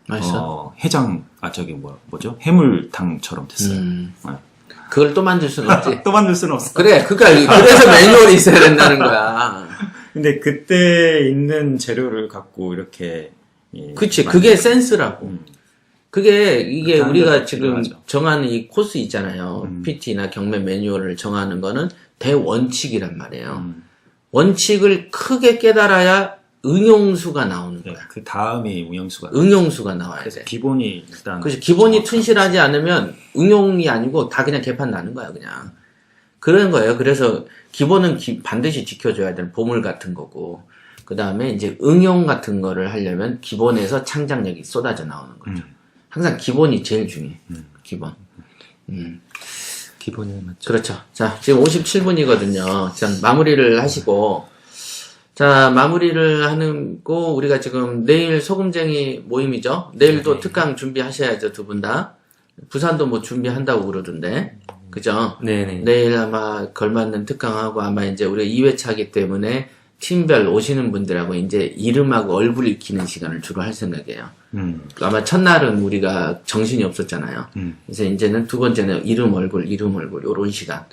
Speaker 3: 맛있어.
Speaker 4: 뭐죠? 해물탕처럼 됐어요.
Speaker 3: 그걸 또 만들 수는 없지.
Speaker 4: 또 만들 수는 없어.
Speaker 3: 그래, 그래서 매뉴얼이 있어야 된다는 거야.
Speaker 4: 근데 그때 있는 재료를 갖고 이렇게
Speaker 3: 그치, 그게 센스라고. 이게 우리가 지금
Speaker 4: 필요하죠.
Speaker 3: 정하는 이 코스 있잖아요. PT나 경매 매뉴얼을 정하는 거는 대원칙이란 말이에요. 원칙을 크게 깨달아야 응용수가 나오는 거야.
Speaker 6: 그 다음이 응용수가.
Speaker 3: 응용수가 나와야
Speaker 6: 그래서
Speaker 3: 돼.
Speaker 6: 기본이 일단.
Speaker 3: 그렇지. 기본이 튼실하지 않으면 응용이 아니고 다 그냥 개판 나는 거야, 그냥. 그런 거예요. 그래서 기본은 반드시 지켜줘야 되는 보물 같은 거고, 그 다음에 이제 응용 같은 거를 하려면 기본에서 창작력이 쏟아져 나오는 거죠. 항상 기본이 제일 중요해. 기본.
Speaker 5: 기본이 맞죠.
Speaker 3: 그렇죠. 자, 지금 57분이거든요. 자, 마무리를 하시고, 자, 마무리를 하는 거, 우리가 지금 내일 소금쟁이 모임이죠? 내일도 특강 준비하셔야죠, 두 분 다. 부산도 뭐 준비한다고 그러던데. 그죠?
Speaker 5: 네네.
Speaker 3: 내일 아마 걸맞는 특강하고 아마 이제 우리가 2회차기 때문에 팀별 오시는 분들하고 이제 이름하고 얼굴 익히는 시간을 주로 할 생각이에요. 아마 첫날은 우리가 정신이 없었잖아요. 그래서 이제는 두 번째는 이름 얼굴 요런 시간.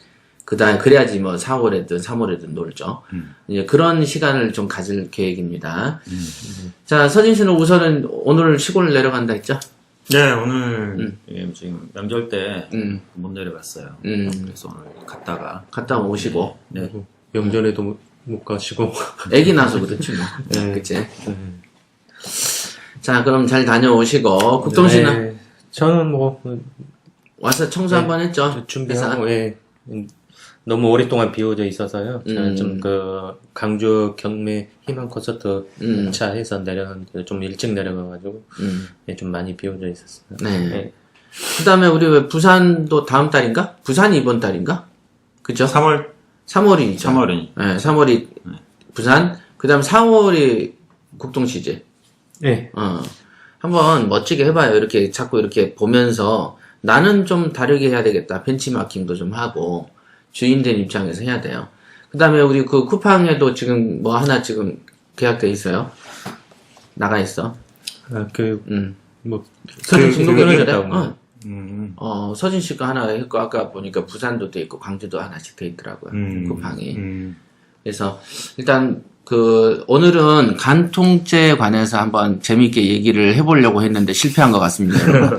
Speaker 3: 그다음에 그래야지 뭐 4월에든 3월에든 놀죠. 이제 그런 시간을 좀 가질 계획입니다. 자, 서진 씨는 우선은 오늘 시골 내려간다 했죠?
Speaker 4: 네, 오늘
Speaker 6: 예, 지금 명절 때 못 내려갔어요. 그래서 오늘 갔다가
Speaker 3: 오시고.
Speaker 6: 네.
Speaker 5: 명절에도 못 가시고.
Speaker 3: 애기 나서 그렇지 뭐.
Speaker 5: 네.
Speaker 3: 그치? 자, 그럼 잘 다녀오시고 국동 씨는
Speaker 5: 네. 저는 뭐
Speaker 3: 와서 청소 한번 했죠?
Speaker 5: 준비하고 예. 너무 오랫동안 비워져 있어서요. 제가 좀 그 강주 경매 희망 콘서트 차 해서 내려갔는데 좀 일찍 내려가가지고 예, 좀 많이 비워져 있었어요.
Speaker 3: 네.
Speaker 5: 예.
Speaker 3: 그다음에 우리 왜 부산도 다음 달인가? 부산이 이번 달인가? 그죠? 3월이죠.
Speaker 6: 3월이.
Speaker 3: 네, 3월이 부산. 그다음 4월이 국동시제.
Speaker 5: 예.
Speaker 3: 한번 멋지게 해봐요. 이렇게 자꾸 이렇게 보면서 나는 좀 다르게 해야 되겠다. 벤치마킹도 좀 하고 주인된 입장에서 해야 돼요. 그다음에 우리 그 쿠팡에도 지금 뭐 하나 지금 계약돼 있어요. 나가 있어.
Speaker 5: 뭐
Speaker 3: 서진 씨
Speaker 5: 교육이 끊어졌다고.
Speaker 3: 서진 씨가 하나 했고 아까 보니까 부산도 돼 있고 광주도 하나씩 돼 있더라고요. 쿠팡이. 그래서 일단 오늘은 간 통째에 관해서 한번 재미있게 얘기를 해보려고 했는데 실패한 것 같습니다, 여러분.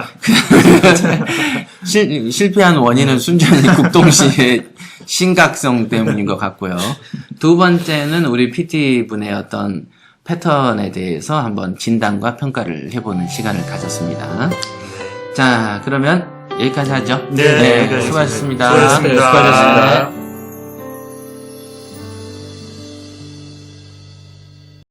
Speaker 3: 실패한 원인은 순전히 국동시의 심각성 때문인 것 같고요. 두 번째는 우리 PT분의 어떤 패턴에 대해서 한번 진단과 평가를 해보는 시간을 가졌습니다. 자, 그러면 여기까지 하죠.
Speaker 4: 네,
Speaker 3: 수고하셨습니다.
Speaker 4: 수고하셨습니다.